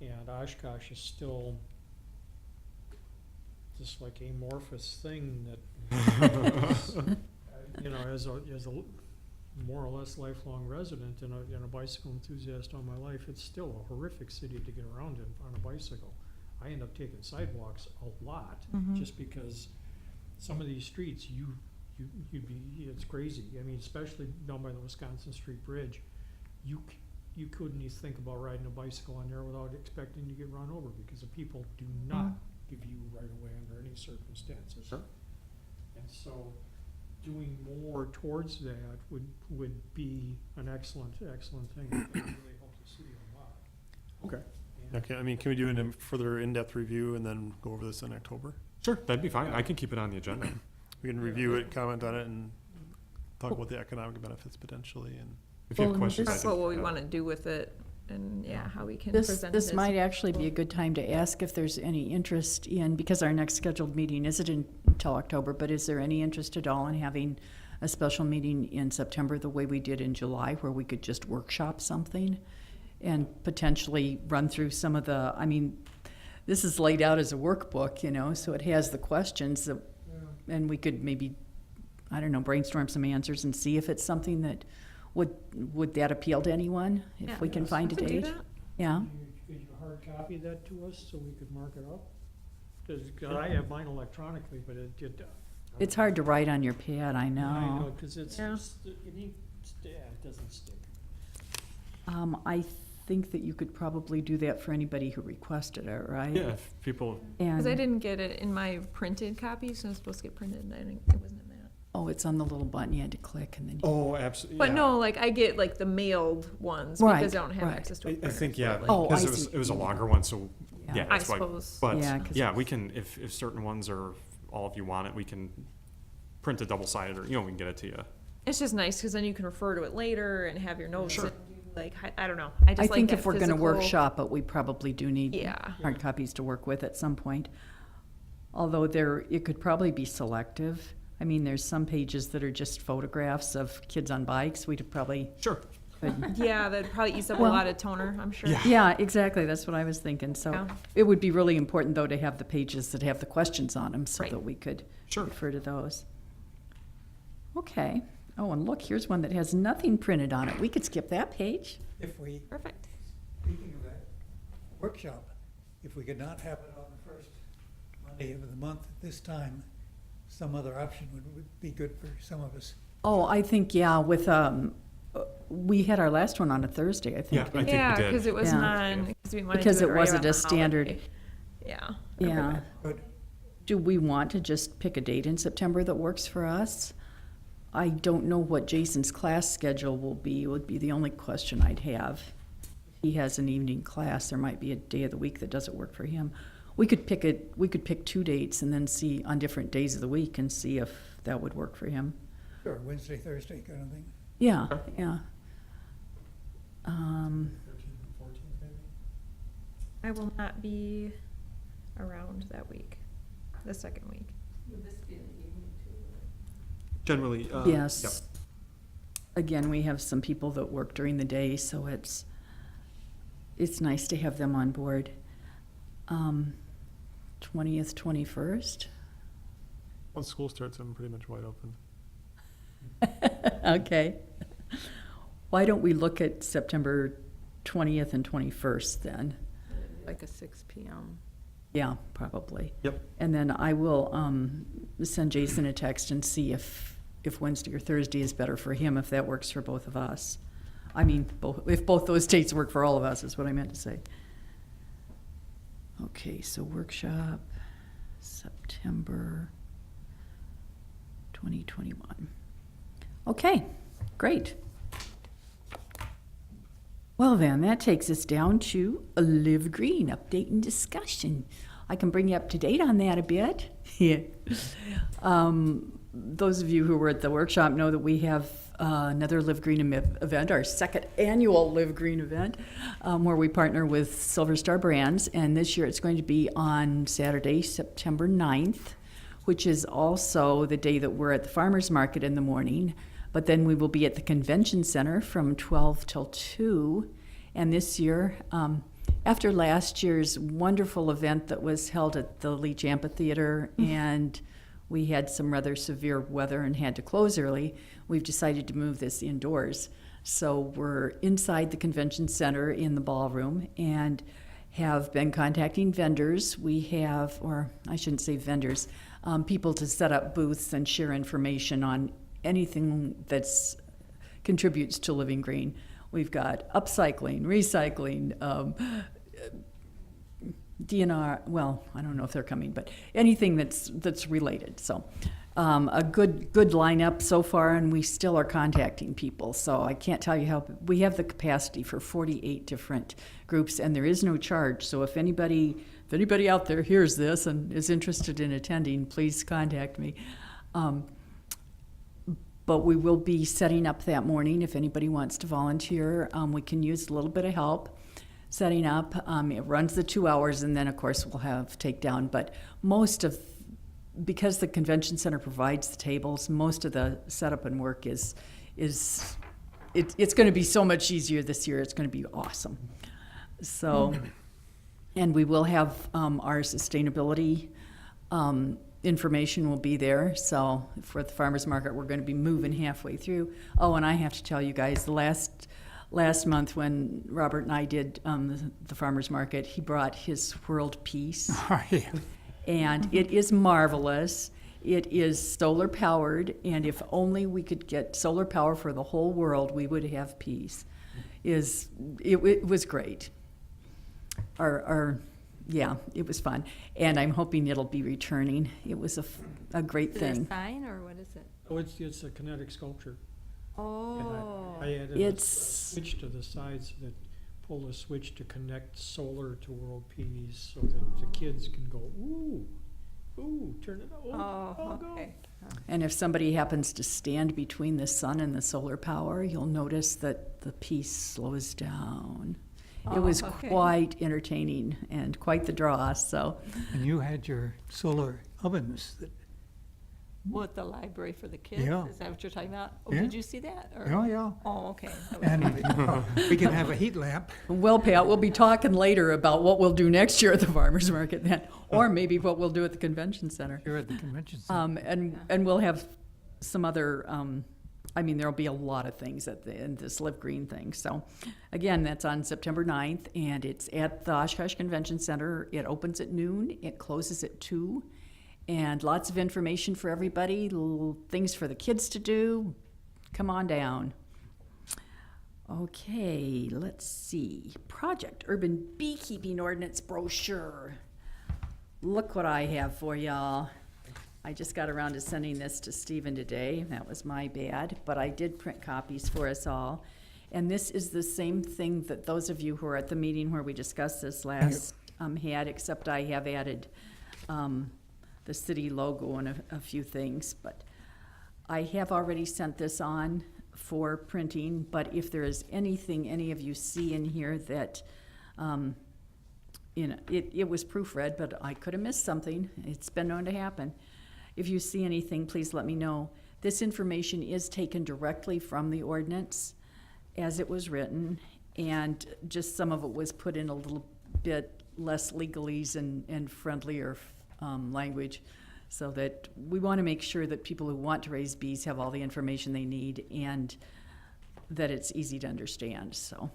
and Oshkosh is still this like amorphous thing that, you know, as a more or less lifelong resident and a bicycle enthusiast all my life, it's still a horrific city to get around in on a bicycle. I end up taking sidewalks a lot, just because some of these streets, it's crazy. I mean, especially down by the Wisconsin Street Bridge, you couldn't even think about riding a bicycle on there without expecting to get run over, because the people do not give you right away under any circumstances. Sure. And so, doing more towards that would be an excellent thing. It would really help the city a lot. Okay. And Okay, I mean, can we do a further in-depth review and then go over this in October? Sure, that'd be fine. I can keep it on the agenda. We can review it, comment on it, and talk about the economic benefits potentially, and If you have Well, questions, I That's think, what we wanna do with it, and how we can This, present it. this as- might actually be a good time to ask if there's any interest in, because our next scheduled meeting isn't until October, but is there any interest at all in having a special meeting in September the way we did in July, where we could just workshop something and potentially run through some of the, I mean, this is laid out as a workbook, you know, so it has the questions that, and we could maybe, I don't know, brainstorm some answers and see if it's something that would that appeal to anyone, if Yeah. we can find a We can do date? that. Yeah, Could you hard copy that to us so we could mark it up? Cause I have mine electronically, but it's hard to write on your pad, I I know, know. cause it's, Yeah. it doesn't stick. I think that you could probably do that for anybody who requested it, right? yeah, if people, And, Cause I didn't get it in my printed copy, so it's supposed to get printed, and it wasn't in that. Oh, it's on the little button you had to click and then. Oh, absolutely. But no, like I get like the mailed ones Right, because I don't have right. access to a I printer. think, yeah, Like, Oh, I because it see. was a longer one, so, Yeah. yeah, I that's why. suppose. But, Yeah, 'cause yeah, we can, if certain ones are, all of you want it, we can print a double-sided, or, we can get it to you. It's just nice because then you can refer to it later and have your notes. Sure. And like I don't know. I just I like think that if we're gonna physical- workshop it, we probably do need Yeah. hard copies to work with at some point. Although it could probably be selective. I mean, there's some pages that are just photographs of kids on bikes. We'd probably, Sure. could- Yeah, that'd probably ease up Well- a lot of toner, I'm sure. Yeah. yeah, exactly, that's what I was thinking. So Yeah. it would be really important, though, to have the pages that have the questions on them so Right. that we could Sure. refer to those. Okay. Oh, and look, here's one that has nothing printed on it. We could skip that page. If we, Perfect. speaking of that workshop, if we could not have it on the first Monday of the month at this time, some other option would be good for some of us. Oh, I think, yeah, with, we had our last one on a Thursday, I Yeah, think. I think we Yeah, did. because it was Yeah. on, because we wanted to Because do it right wasn't around a the standard- holiday. Yeah. Yeah. But Do we want to just pick a date in September that works for us? I don't know what Jason's class schedule will be, would be the only question I'd have. If he has an evening class, there might be a day of the week that doesn't work for him. We could pick 2 dates and then see on different days of the week and see if that would work for him. sure, Wednesday, Thursday kind of thing. Yeah, Okay. yeah. 14th, maybe? I will not be around that week, the second week. Would this be in the evening too? Generally, yep. Yes. Again, we have some people that work during the day, so it's nice to have them on board. 20th, 21st? Once school starts, I'm pretty much wide open. Okay. Why don't we look at September 20th and 21st then? Like a 6 PM. Yeah, probably. Yep. And then I will send Jason a text and see if Wednesday or Thursday is better for him, if that works for both of us. I mean, if both those dates work for all of us, is what I meant to say. Okay, so workshop, September 2021. Okay, great. Well then, that takes us down to a Live Green update and discussion. I can bring you up to date on that a bit. Yeah. Those of you who were at the workshop know that we have another Live Green event, our second annual Live Green event, where we partner with Silver Star Brands. And this year it's going to be on Saturday, September 9th, which is also the day that we're at the farmer's market in the morning. But then we will be at the convention center from 12 till 2. And this year, after last year's wonderful event that was held at the Leach Amphitheater, and we had some rather severe weather and had to close early, we've decided to move this indoors. So we're inside the convention center in the ballroom and have been contacting vendors. We have, or I shouldn't say vendors, people to set up booths and share information on anything that's contributes to Living Green. We've got upcycling, recycling, DNR, well, I don't know if they're coming, but anything that's related. So a good lineup so far, and we still are contacting people. So I can't tell you how, we have the capacity for 48 different groups, and there is no charge. So if anybody out there hears this and is interested in attending, please contact me. But we will be setting up that morning. If anybody wants to volunteer, we can use a little bit of help setting up. It runs the 2 hours, and then of course we'll have takedown. But because the convention center provides the tables, most of the setup and work it's going to be so much easier this year. It's going to be awesome. So, and we will have our sustainability information will be there. So for the farmers market, we're going to be moving halfway through. Oh, and I have to tell you guys, the last month when Robert and I did the farmers market, he brought his world peace, Oh, yeah. and it is marvelous. It is solar powered, and if only we could get solar power for the whole world, we would have peace. It was great. Our yeah, it was fun. And I'm hoping it'll be returning. It was a great Is there a thing. sign, or what is it? Oh, it's a kinetic sculpture. And Oh. I added a It's- switch to the sides that pull a switch to connect solar to world peace so that the kids can go, ooh, ooh, turn it, Oh, go. okay. And if somebody happens to stand between the sun and the solar power, you'll notice that the piece slows down. It Oh, was okay. quite entertaining and quite the draw, so, And you had your solar ovens that, What, the library for the kids? Yeah. Is that what you're talking about? Oh, Yeah. did you see that? Or- oh, yeah. Oh, okay. And we can have a heat lamp. well, Pat, we'll be talking later about what we'll do next year at the farmer's market then, or maybe what we'll do at the convention center. Here at the convention center. And we'll have some other, I mean, there'll be a lot of things in this Live Green thing. So, again, that's on September 9th, and it's at the Oshkosh Convention Center. It opens at noon, it closes at 2, and lots of information for everybody, things for the kids to do. Come on down. Okay, let's see. Project Urban Beekeeping Ordinance Brochure. Look what I have for y'all. I just got around to sending this to Stephen today. That was my bad, but I did print copies for us all. And this is the same thing that those of you who were at the meeting where we discussed this last had, except I have added the city logo and a few things. But I have already sent this on for printing, but if there is anything any of you see in here that, it was proofread, but I could have missed something. It's been known to happen. If you see anything, please let me know. This information is taken directly from the ordinance as it was written, and just some of it was put in a little bit less legalese and friendlier language, so that we want to make sure that people who want to raise bees have all the information they need and that it's easy to understand, so.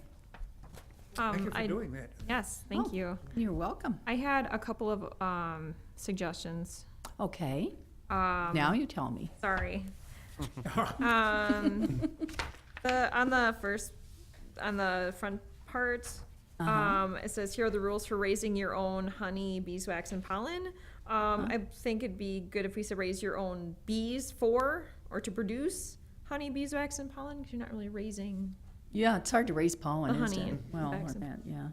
Thank you for I- doing that. Yes, thank Oh. you. You're welcome. I had a couple of suggestions. Okay, Um, now you tell me. Sorry. On the front part, it says, here are the rules for raising your own honey, beeswax, and pollen. I think it'd be good if we said raise your own bees for, or to produce honey, beeswax, and pollen, because you're not really raising, Yeah, it's hard to raise pollen, The isn't honey it? and Well, beeswax or and- that, yeah.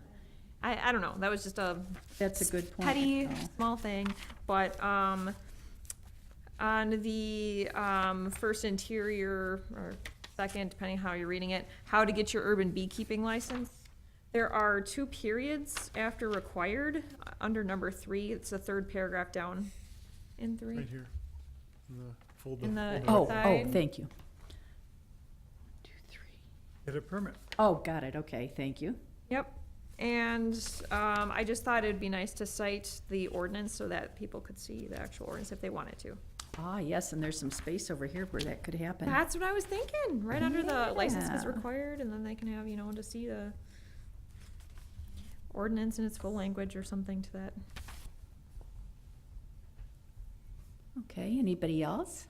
I don't know, that was just a That's a good point. petty, though. small thing, but, on the, first interior, or second, depending how you're reading it, how to get your urban beekeeping license. There are 2 periods after required, under number 3, it's the 3rd paragraph down in 3. Right here. In the folder. In the- folder. Oh, Inside. thank you. 1, 2, 3. Get a permit. Oh, got it, okay, thank you. Yep, and, I just thought it'd be nice to cite the ordinance so that people could see the actual ordinance if they wanted to. Ah, yes, and there's some space over here where that could happen. That's what I was thinking, right under the license was Yeah. required, and then they can have, to see the ordinance in its full language or something to that. Okay, anybody else?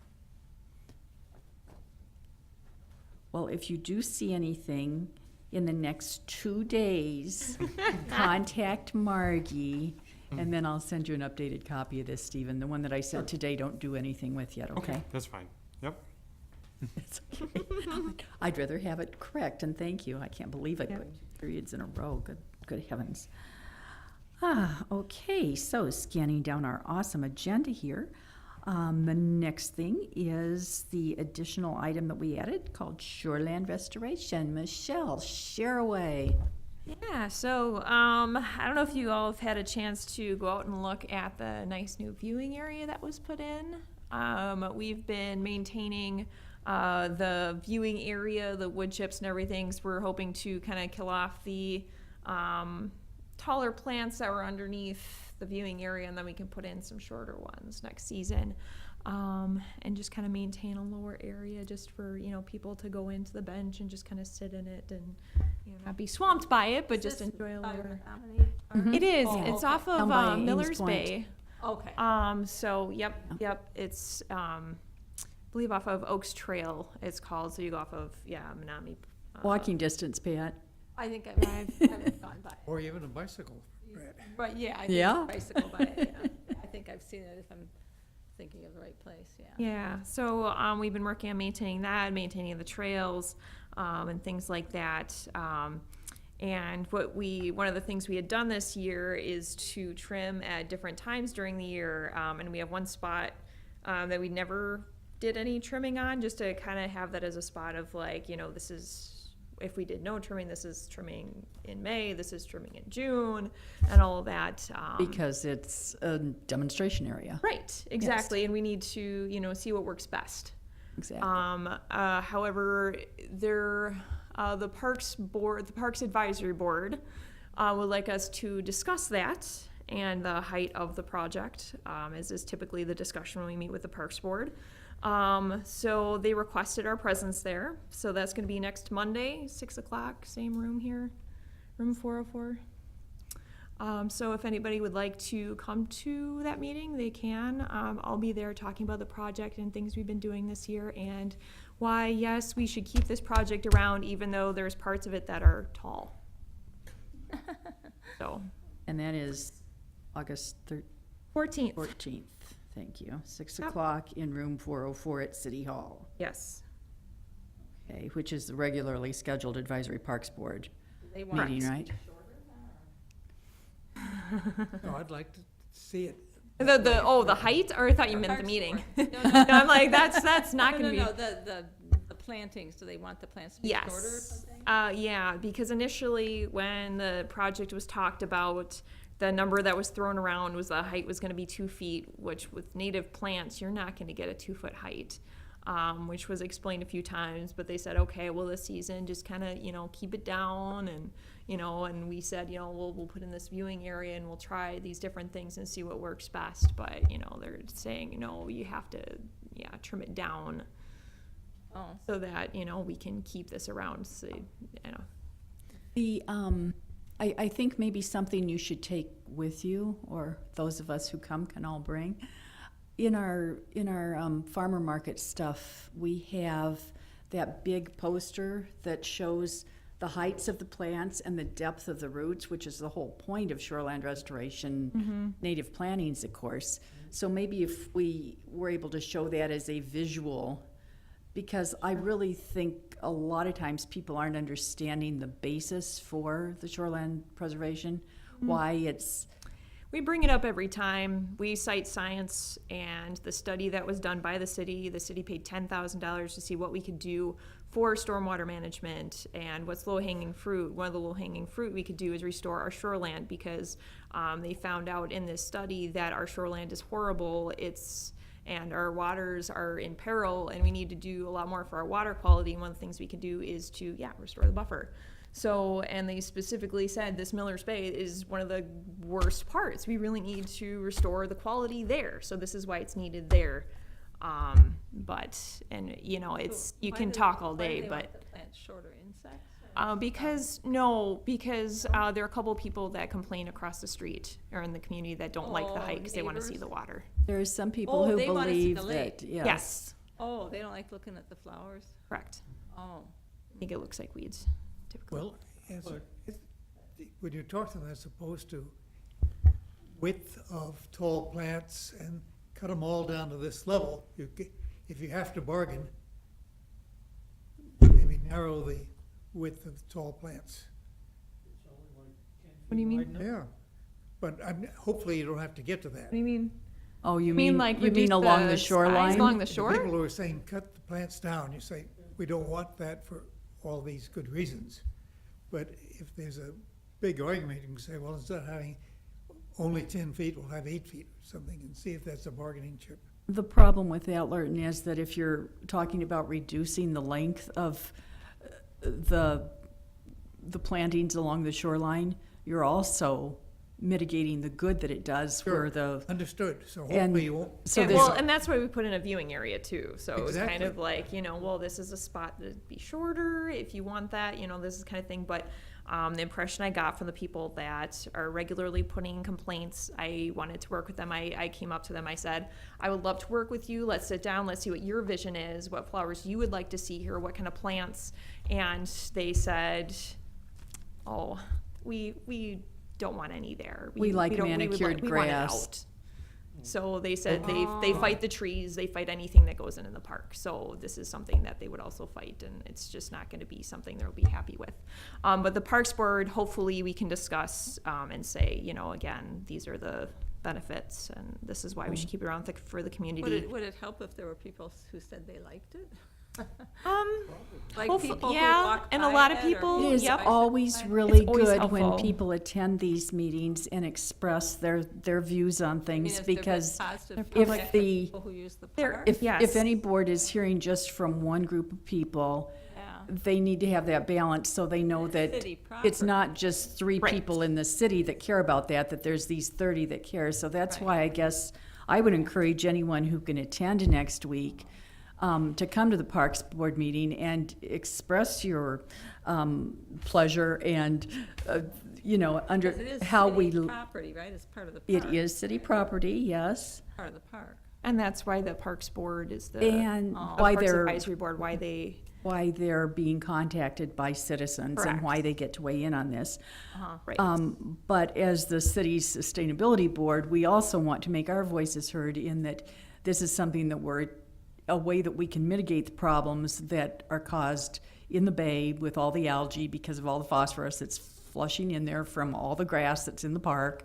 Well, if you do see anything in the next 2 days, contact Margie, and then I'll send you an updated copy of this, Stephen. The one that I sent today, don't do anything with yet, okay? That's fine. Yep. It's okay. I'd rather have it correct, and thank you. I can't believe I Yeah. put 2 periods in a row. Good heavens. Okay, so scanning down our awesome agenda here. The next thing is the additional item that we added called Shoreland Restoration. Michelle, share away. Yeah, so I don't know if you all have had a chance to go out and look at the nice new viewing area that was put in. We've been maintaining the viewing area, the wood chips and everything, so we're hoping to kind of kill off the taller plants that were underneath the viewing area, and then we can put in some shorter ones next season. And just kind of maintain a lower area just for, people to go into the bench and just kind of sit in it and, not be swamped by it, but just enjoy a lower. It is, Oh, it's okay. off Down of by Ames Miller's Point. Bay. Okay. So, yep, it's, I believe off of Oaks Trail it's called, so you go off of, Menominee. Walking distance, Pat. I think I've gone by. Or even a bicycle. But yeah, I Yeah? think bicycle by, yeah. I think I've seen it if I'm thinking of the right place, yeah. Yeah, so we've been working on maintaining that, maintaining the trails, and things like that. And one of the things we had done this year is to trim at different times during the year. And we have one spot that we never did any trimming on, just to kind of have that as a spot of like, you know, this is, if we did no trimming, this is trimming in May, this is trimming in June, and all of that. Because it's a demonstration area. Right, exactly, and we need to, you know, see what works best. Exactly. However, the Parks Advisory Board would like us to discuss that and the height of the project, as is typically the discussion when we meet with the Parks Board. So they requested our presence there. So that's going to be next Monday, 6 o'clock, same room here, room 404. So if anybody would like to come to that meeting, they can. I'll be there talking about the project and things we've been doing this year and why, yes, we should keep this project around even though there's parts of it that are tall. So, And that is August 14th. 14th. Thank you. 6 Yep. o'clock in room 404 at City Hall. Yes. Okay, which is the regularly scheduled Advisory Parks Board They want meeting, right? No, I'd like to see it. The height, or I thought you meant the Parks meeting. Board. No, I'm like, that's not No, gonna be. no, the plantings, do they want the plants to be shorter or Yes. something? Yeah, because initially when the project was talked about, the number that was thrown around was the height was gonna be 2 feet, which with native plants, you're not gonna get a 2-foot height. Which was explained a few times, but they said, okay, well, this season, just kind of, you know, keep it down and, you know, and we said, you know, we'll put in this viewing area and we'll try these different things and see what works best. But, you know, they're saying, you know, you have to, trim it down Oh, so that, you know, we can keep this around, so, you know. The, I think maybe something you should take with you, or those of us who come can all bring. In our farmer market stuff, we have that big poster that shows the heights of the plants and the depth of the roots, which is the whole point of shoreland restoration, native plantings, of course. So maybe if we were able to show that as a visual, because I really think a lot of times people aren't understanding the basis for the shoreland preservation, why it's. We bring it up every time. We cite science and the study that was done by the city. The city paid $10,000 to see what we could do for stormwater management and what's low-hanging fruit. One of the low-hanging fruit we could do is restore our shoreland because they found out in this study that our shoreland is horrible. And our waters are in peril, and we need to do a lot more for our water quality. And one of the things we can do is to, restore the buffer. So, and they specifically said this Miller's Bay is one of the worst parts. We really need to restore the quality there. So this is why it's needed there. It's, you why can do- talk all why do day, they but. want the plants shorter, insects? Because there are a couple people that complain across the street or in the community that don't like the Oh, height because they want to see neighbors? the water. There are some people Oh, who they wanna see believe the lake. that, yes. Yes, Oh, they don't like looking at the flowers? correct. Oh. I think it looks like weeds typically. Well, when you talk to them, as opposed to width of tall plants and cut them all down to this level, if you have to bargain, maybe narrow the width of tall plants. What do you mean? Yeah, but hopefully you don't have to get to that. What do you mean? Oh, you You mean mean, like you reduce mean along the size shoreline? along the The shore? people who are saying cut the plants down, you say, we don't want that for all these good reasons. But if there's a big argument, you can say, well, instead of having only 10 feet, we'll have 8 feet or something, and see if that's a bargaining chip. The problem with that, Lurton, is that if you're talking about reducing the length of the plantings along the shoreline, you're also mitigating the good that it does for Sure. the, Understood, so And hopefully you won't. so And, there's, and that's why we put in a viewing area too. So it's kind Exactly. of like, this is a spot that'd be shorter if you want that, this is kind of thing. But the impression I got from the people that are regularly putting in complaints, I wanted to work with them. I came up to them, I said, I would love to work with you. Let's sit down, let's see what your vision is, what flowers you would like to see here, what kind of plants. And they said, oh, we don't want any there. We like don't- manicured we want it grass. out. So they said they fight the trees, they fight anything that goes in the park. So this is something that they would also fight, and it's just not gonna be something they'll be happy with. But the Parks Board, hopefully we can discuss, and say, you know, again, these are the benefits, and this is why we should keep it around for the community. Would it help if there were people who said they liked it? Like Hopefully- people who yeah, walk and a by lot of it or people- It is Yep. always really always good when helpful. people attend these meetings and express their views on I mean, things, has there been because positive if feedback the- from people who use the There- park? if Yes. any board is hearing just from one group of people, Yeah. they need to have that balance so they know that City it's proper. not just three Right. people in the city that care about that there's these 30 that care. So that's Right. why I guess I would encourage anyone who can attend next week to come to the Parks Board meeting and express your pleasure and, under Because it is how we, city property, right? It's part of the it park. is city property, yes. Part of the park. And that's why the Parks Board is the And Oh. why Parks they're, Advisory Board, why they're being contacted by citizens and why Correct. they get to weigh in on this. right. But as the city's sustainability board, we also want to make our voices heard in that this is something that a way that we can mitigate the problems that are caused in the bay with all the algae because of all the phosphorus that's flushing in there from all the grass that's in the park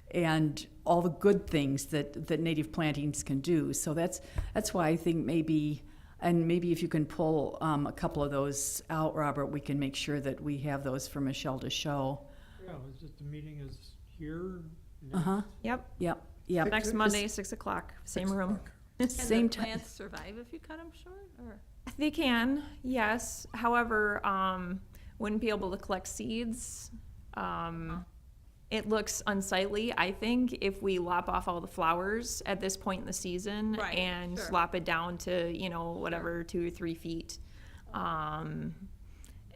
and all the good things that native plantings can do. So that's why I think maybe if you can pull a couple of those out, Robert, we can make sure that we have those for Michelle to show. Yeah, it's just the meeting is here. Uh-huh, Yep, yep, yep. next Monday, 6 o'clock, same room. Same Can the time. plants survive if you cut them short, or? They can, yes. However, wouldn't be able to collect seeds. It looks unsightly, I think, if we lop off all the flowers at this point in the season Right, and sure. lop it down to, whatever, 2 or 3 feet.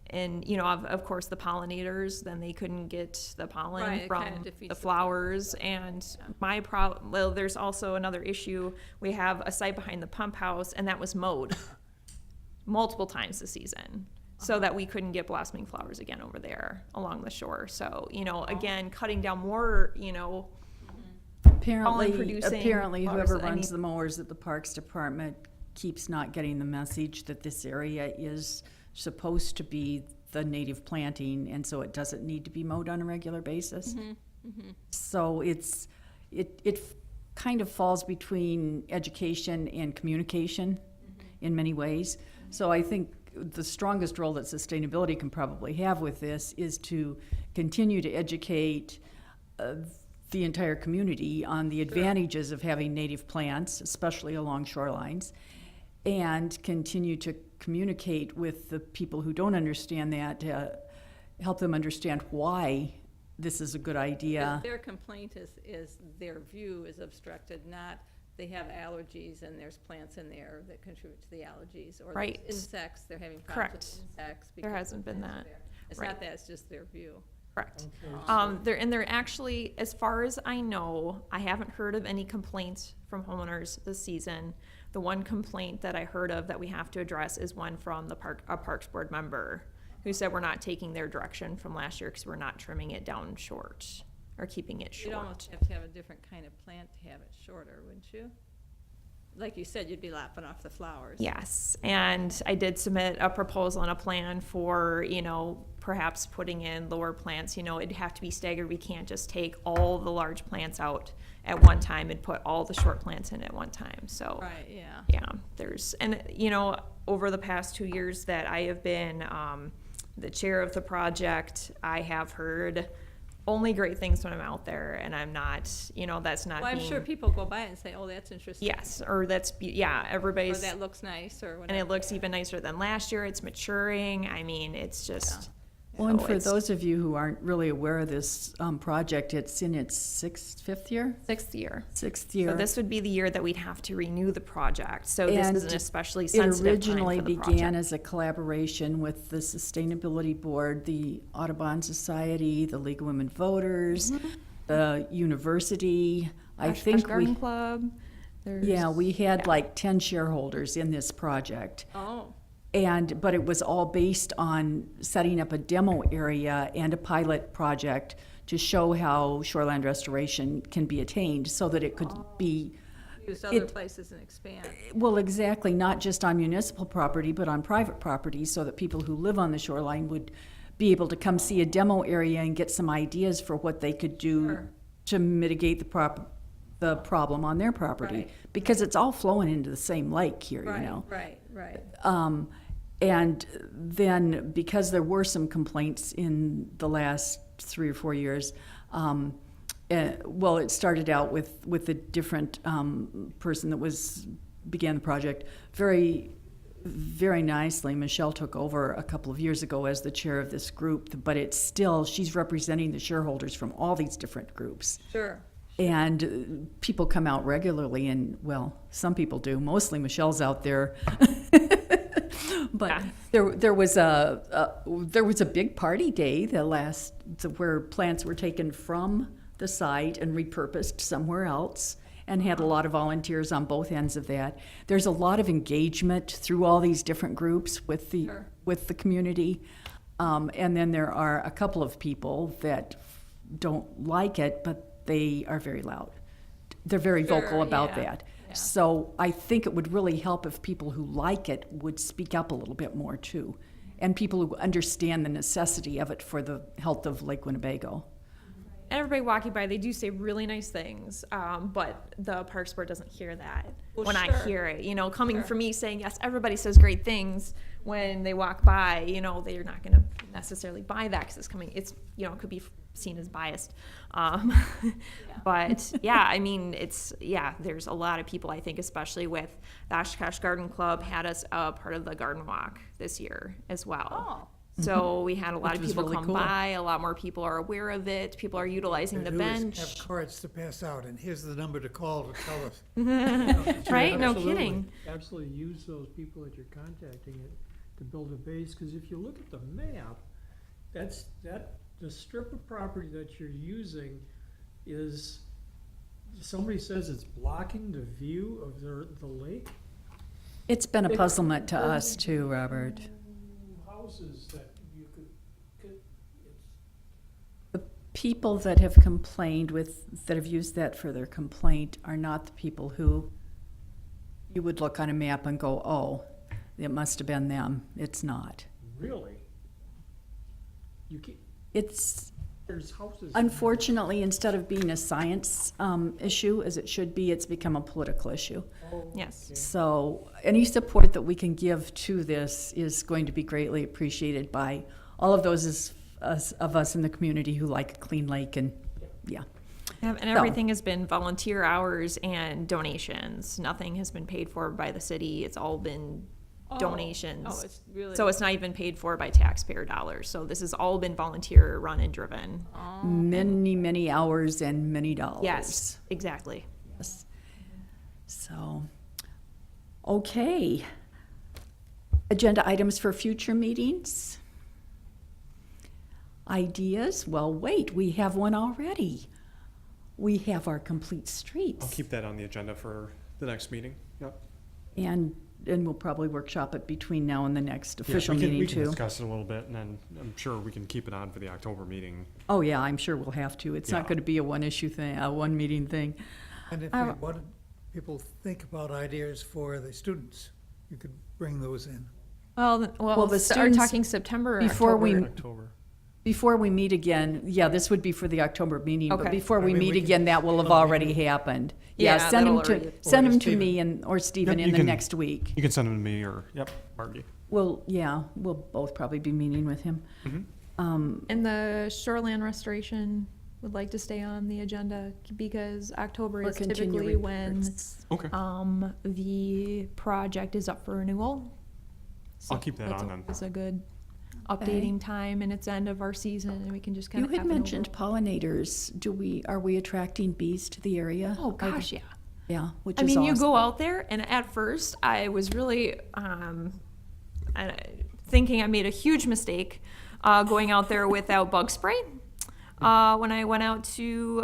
And, of course, the pollinators, then they couldn't get the pollen Right, it kinda from defeats the the flowers. And well, there's also another issue. We have a site behind the pump house, and that was mowed multiple times this season, so that we couldn't get blossoming flowers again over there along the shore. So, again, cutting down more, Apparently producing whoever flowers, runs the mowers at the Parks Department keeps not getting the message that this area is supposed to be the native planting, and so it doesn't need to be mowed on a regular basis. So it kind of falls between education and communication in many ways. So I think the strongest role that sustainability can probably have with this is to continue to educate the entire community on the advantages of having native plants, especially along shorelines, and continue to communicate with the people who don't understand that, to help them understand why this is a good idea. Their complaint is their view is obstructed, not they have allergies and there's plants in there that contribute to the allergies. Or Right. there's insects, they're having problems Correct. with insects. There because hasn't the been plants are that. there. It's Right. not that, it's just their view. correct. Okay, They're actually, as far as I know, I haven't heard of any complaints from homeowners this season. The one complaint that I heard of that we have to address is one from a Parks Board member who said we're not taking their direction from last year because we're not trimming it down short or keeping it You'd short. almost have to have a different kind of plant to have it shorter, wouldn't you? Like you said, you'd be lopping off the flowers. Yes, and I did submit a proposal and a plan for, perhaps putting in lower plants. It'd have to be staggered. We can't just take all the large plants out at one time and put all the short plants in at one time, so. Right, yeah. Yeah, over the past 2 years that I have been the chair of the project, I have heard only great things when I'm out there, and I'm not, that's not Well, I'm being. sure people go by and say, oh, that's interesting. Yes, or Or everybody's. that looks nice, or whatever. And it looks even nicer than last year. It's maturing. I mean, it's just. Well, and so for it's those of you who aren't really aware of this project, it's in its fifth year? 6th year. Sixth So year. this would be the year that we'd have to renew the project. So this is an And especially It sensitive time originally for the began project. as a collaboration with the Sustainability Board, the Audubon Society, the League of Women Voters, the university. I Fresh think Garden we, Club. yeah, we had yeah. like 10 shareholders in this project. Oh, But it was all based on setting up a demo area and a pilot project to show how shoreline restoration can be attained so that it could be, Use other It- places and expand. well, exactly, not just on municipal property, but on private property, so that people who live on the shoreline would be able to come see a demo area and get some ideas for what they could do Sure. to mitigate the problem on their property. Right. Because it's all flowing into the same lake here, you Right, know? right. And then, because there were some complaints in the last 3 or 4 years, well, it started out with a different person that began the project. Very, very nicely, Michelle took over a couple of years ago as the chair of this group, but it's still, she's representing the shareholders from all these different groups. Sure. And people come out regularly, and, well, some people do, mostly Michelle's out there. But Yeah. there was a big party day where plants were taken from the site and repurposed somewhere else, and had a lot of volunteers on both ends of that. There's a lot of engagement through all these different groups with the Sure. with the community, and then there are a couple of people that don't like it, but they are very loud. They're very vocal Sure, about yeah, that. yeah. So I think it would really help if people who like it would speak up a little bit more too, and people who understand the necessity of it for the health of Lake Winnebago. Everybody walking by, they do say really nice things, but the Parks Board doesn't hear that Well, when I sure. hear it. You know, coming Sure. from me saying, yes, everybody says great things, when they walk by, you know, they're not going to necessarily buy that because it's coming, it's, you know, it could be seen as biased. But yeah, I mean, there's a lot of people, I think, especially with the Oshkosh Garden Club had us part of the garden walk this year as well. Oh, So we had a lot Which of was people really come cool. by, a lot more people are aware of it, people are utilizing the Do is bench. Have cards to pass out, and here's the number to call to tell us. Right? No Absolutely. kidding. Absolutely use those people that you're contacting it to build a base, because if you look at the map, the strip of property that you're using is, somebody says it's blocking the view of the lake. It's been a puzzlement to us too, Robert. Houses that you could The people that have complained that have used that for their complaint are not the people who you would look on a map and go, oh, it must have been them. It's not. really, you can, It's, there's houses. unfortunately, instead of being a science issue, as it should be, it's become a political issue. Yes. So any support that we can give to this is going to be greatly appreciated by all of those of us in the community who like a clean lake, and, yeah. And everything has been volunteer hours and donations. Nothing has been paid for by the city. It's all been donations. Oh, it's really. So it's not even paid for by taxpayer dollars. So this has all been volunteer run and driven. Many, many hours and many dollars. Yes, exactly. Yes. So, okay. Agenda items for future meetings? Ideas? Well, wait, we have one already. We have our complete streets. I'll keep that on the agenda for the next meeting. Yep. And we'll probably workshop it between now and the next official we can, meeting we can too. discuss it a little bit, and then I'm sure we can keep it on for the October meeting. Oh, yeah, I'm sure we'll have to. It's not Yeah. gonna be a one-issue thing, a one-meeting thing. And if you wanted people think about ideas for the students, you could bring those in. Well, Well, the are students- talking September or before we- October? October. Before we meet again, yeah, this would be for the October meeting, but Okay. before I we mean, meet we can again, that will have email already you. happened. Yeah, Yeah, send them that'll to, already- send Or them to Stephen. me or Stephen Yep, in you the can- next week. You can send them to me or, yep, Margie. Well, yeah, we'll both probably be meeting with him. Mhm. And the shoreland restoration would like to stay on the agenda because October Or is continue typically when reports. Okay. the project is up for renewal. I'll keep that on then. It's a good Okay. updating time, and it's end of our season, and we can just kind You of. had mentioned pollinators. Are we attracting bees to the area? Oh gosh, yeah. Yeah, which I is mean, you awesome. go out there, and at first, I was really thinking I made a huge mistake going out there without bug spray. When I went out to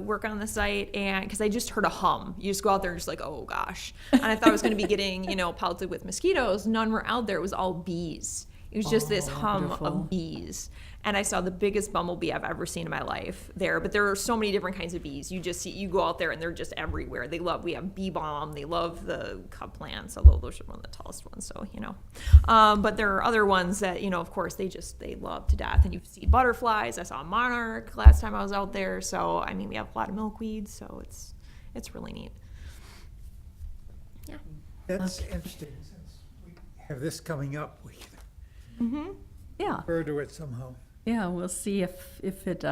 work on the site, and because I just heard a hum, you just go out there and just like, oh gosh, and I thought I was going to be getting pelted with mosquitoes. None were out there; it was all bees. It was just this Oh, hum wonderful. of bees. And I saw the biggest bumblebee I've ever seen in my life there. But there are so many different kinds of bees. You just see, you go out there and they're just everywhere. We have bee balm. They love the cup plants, although those are one of the tallest ones. So, you know, but there are other ones that, you know, of course, they love to death. And you see butterflies. I saw a monarch last time I was out there. So, I mean, we have a lot of milkweeds. So it's really neat. That's interesting, since we have this coming up, we can Yeah, refer to it somehow. yeah, we'll see if it,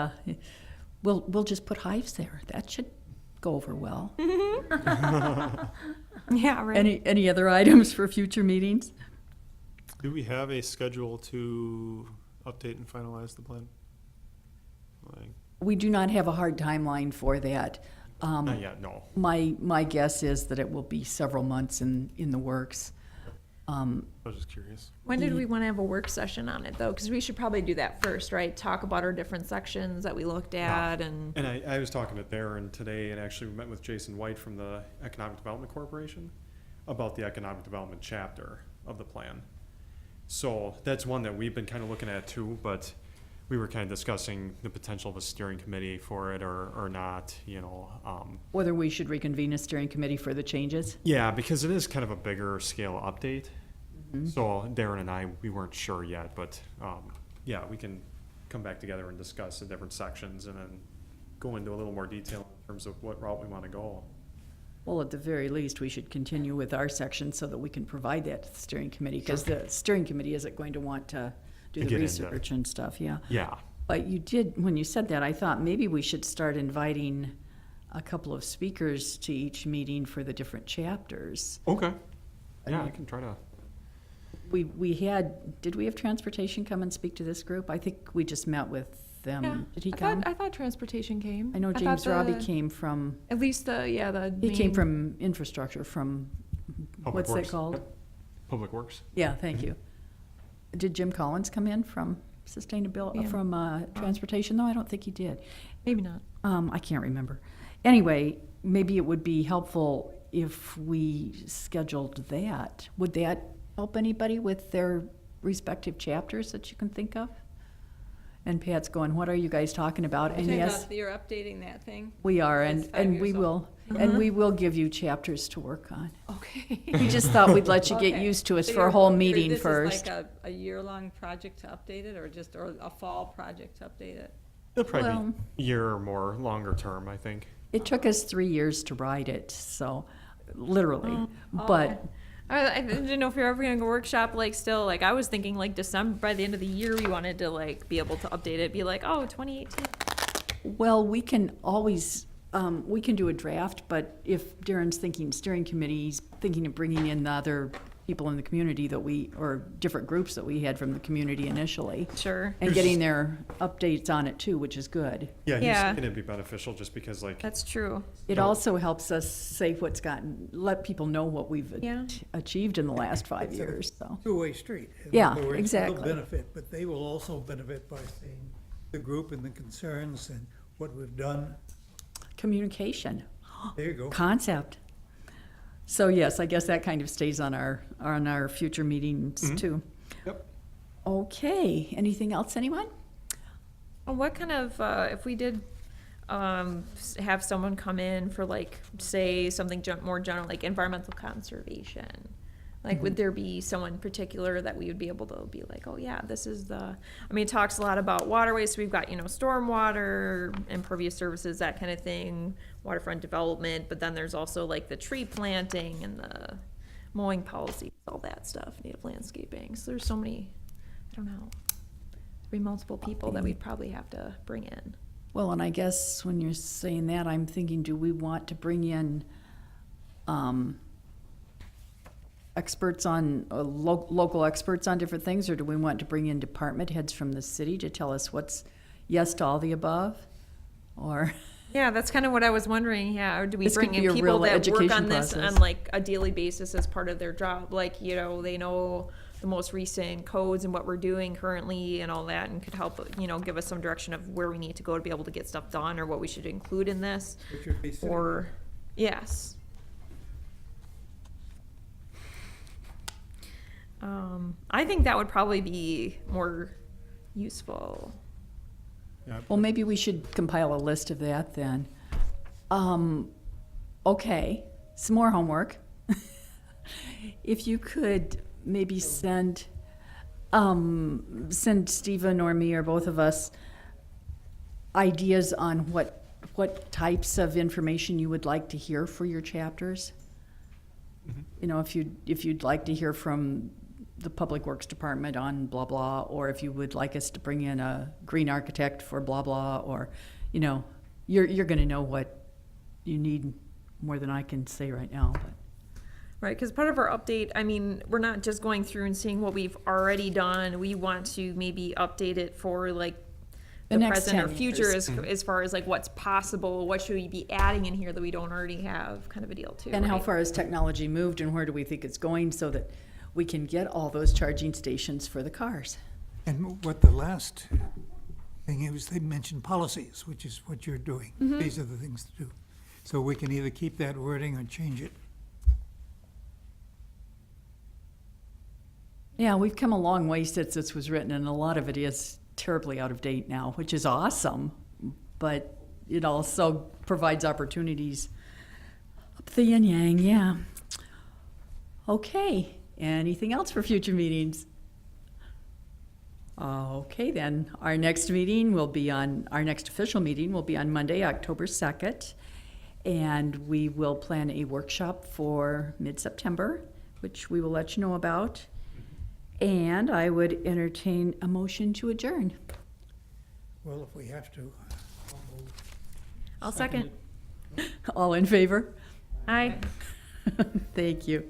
we'll just put hives there. That should go over well. Yeah, right. Any other items for future meetings? Do we have a schedule to update and finalize the plan? Like, We do not have a hard timeline for that. Not yet, no. My guess is that it will be several months in the works. I was just curious. When did we want to have a work session on it, though? Because we should probably do that first, right? Talk about our different sections that we looked at and. And I was talking to Darren today, and actually we met with Jason White from the Economic Development Corporation about the economic development chapter of the plan. So that's one that we've been kind of looking at too, but we were kind of discussing the potential of a steering committee for it or not, you know. Whether we should reconvene a steering committee for the changes? Yeah, because it is kind of a bigger scale update. So Darren and I, we weren't sure yet, but yeah, we can come back together and discuss the different sections and then go into a little more detail in terms of what route we want to go. Well, at the very least, we should continue with our section so that we can provide that to the steering committee, because the steering committee isn't going to want to do To the get into- research and stuff, yeah. Yeah. But you did, when you said that, I thought maybe we should start inviting a couple of speakers to each meeting for the different chapters. Okay. Yeah, I can try to. We had, did we have transportation come and speak to this group? I think we just met with Yeah, them. Did he come? I thought transportation came. I know thought James Robbie the- came from, At least the he came main- from infrastructure, from, Public what's that Works. called? Yep. Public Works. Yeah, thank you. Did Jim Collins come in from sustainability, Yeah. from transportation? No, I don't think he did. Maybe not. I can't remember. Anyway, maybe it would be helpful if we scheduled that. Would that help anybody with their respective chapters that you can think of? And Pat's going, what are you guys talking about? And yes, You're updating that thing? we are, It's 5 and we years will, old. and we will give you chapters to work on. Okay. We just thought we'd let you get Okay. used to us So for a you're- whole you're- meeting first. This is like a year-long project to update it, or a fall project to update it? It'll probably Well- be a year or more, longer term, I think. It took us 3 years to write it, so, literally, Oh, but. I didn't know if you're ever gonna go workshop, like, still, like, I was thinking, like, December, by the end of the year, we wanted to, like, be able to update it, be like, oh, 2018. Well, we can always, we can do a draft, but if Darren's thinking steering committee, he's thinking of bringing in the other people in the community that or different groups that we had from the community initially, Sure. and getting their updates on it too, which is good. Yeah, he's Yeah. thinking it'd be beneficial just because like, That's true. It No. also helps us say let people know what we've Yeah. achieved in the last 5 It's a years, so. Two-way street. In Yeah, other words, exactly. We'll benefit, but they will also benefit by seeing the group and the concerns and what we've done. Communication. There you go. Concept. So yes, I guess that kind of stays on our future meetings too. Yep. Okay, anything else, anyone? What kind of, if we did, have someone come in for, like, say, something more general, like environmental conservation, like, would there be someone particular that we would be able to be like, oh, yeah, this is I mean, it talks a lot about waterways, so we've got, stormwater, impervious services, that kind of thing, waterfront development, but then there's also, like, the tree planting and the mowing policies, all that stuff, native landscaping, so there's so many, I don't know, be multiple people that we'd probably have to bring in. Well, and I guess when you're saying that, I'm thinking, do we want to bring in experts on, local experts on different things, or do we want to bring in department heads from the city to tell us what's yes to all the above? Or, Yeah, that's kind of what I was wondering, yeah, or do we This could bring be in a people real that work education on this process. on, like, a daily basis as part of their job, like, they know the most recent codes and what we're doing currently and all that, and could help, give us some direction of where we need to go to be able to get stuff done, or what we should include in this, Which would be city. or, yes. I think that would probably be more useful. Well, maybe we should compile a list of that then. Okay, some more homework. If you could maybe send Stephen or me or both of us ideas on what types of information you would like to hear for your chapters. You know, if you'd like to hear from the Public Works Department on blah blah, or if you would like us to bring in a green architect for blah blah, or, you know, you're gonna know what you need more than I can say right now, but. Right, because part of our update, I mean, we're not just going through and seeing what we've already done. We want to maybe update it for like The the next present or 10 future years. as far as like what's possible, what should we be adding in here that we don't already have, kind of a deal too. And how right? far has technology moved and where do we think it's going so that we can get all those charging stations for the cars? And what the last thing is, they mentioned policies, which is what you're doing. These are the things to do. So we can either keep that wording or change it. Yeah, we've come a long way since this was written, and a lot of it is terribly out of date now, which is awesome, but it also provides opportunities up the yin yang, yeah. Okay, anything else for future meetings? Okay, then, our next official meeting will be on Monday, October 2nd, and we will plan a workshop for mid-September, which we will let you know about. And I would entertain a motion to adjourn. Well, if we have to, I'll move. I'll second. All in favor? Aye. Thank you.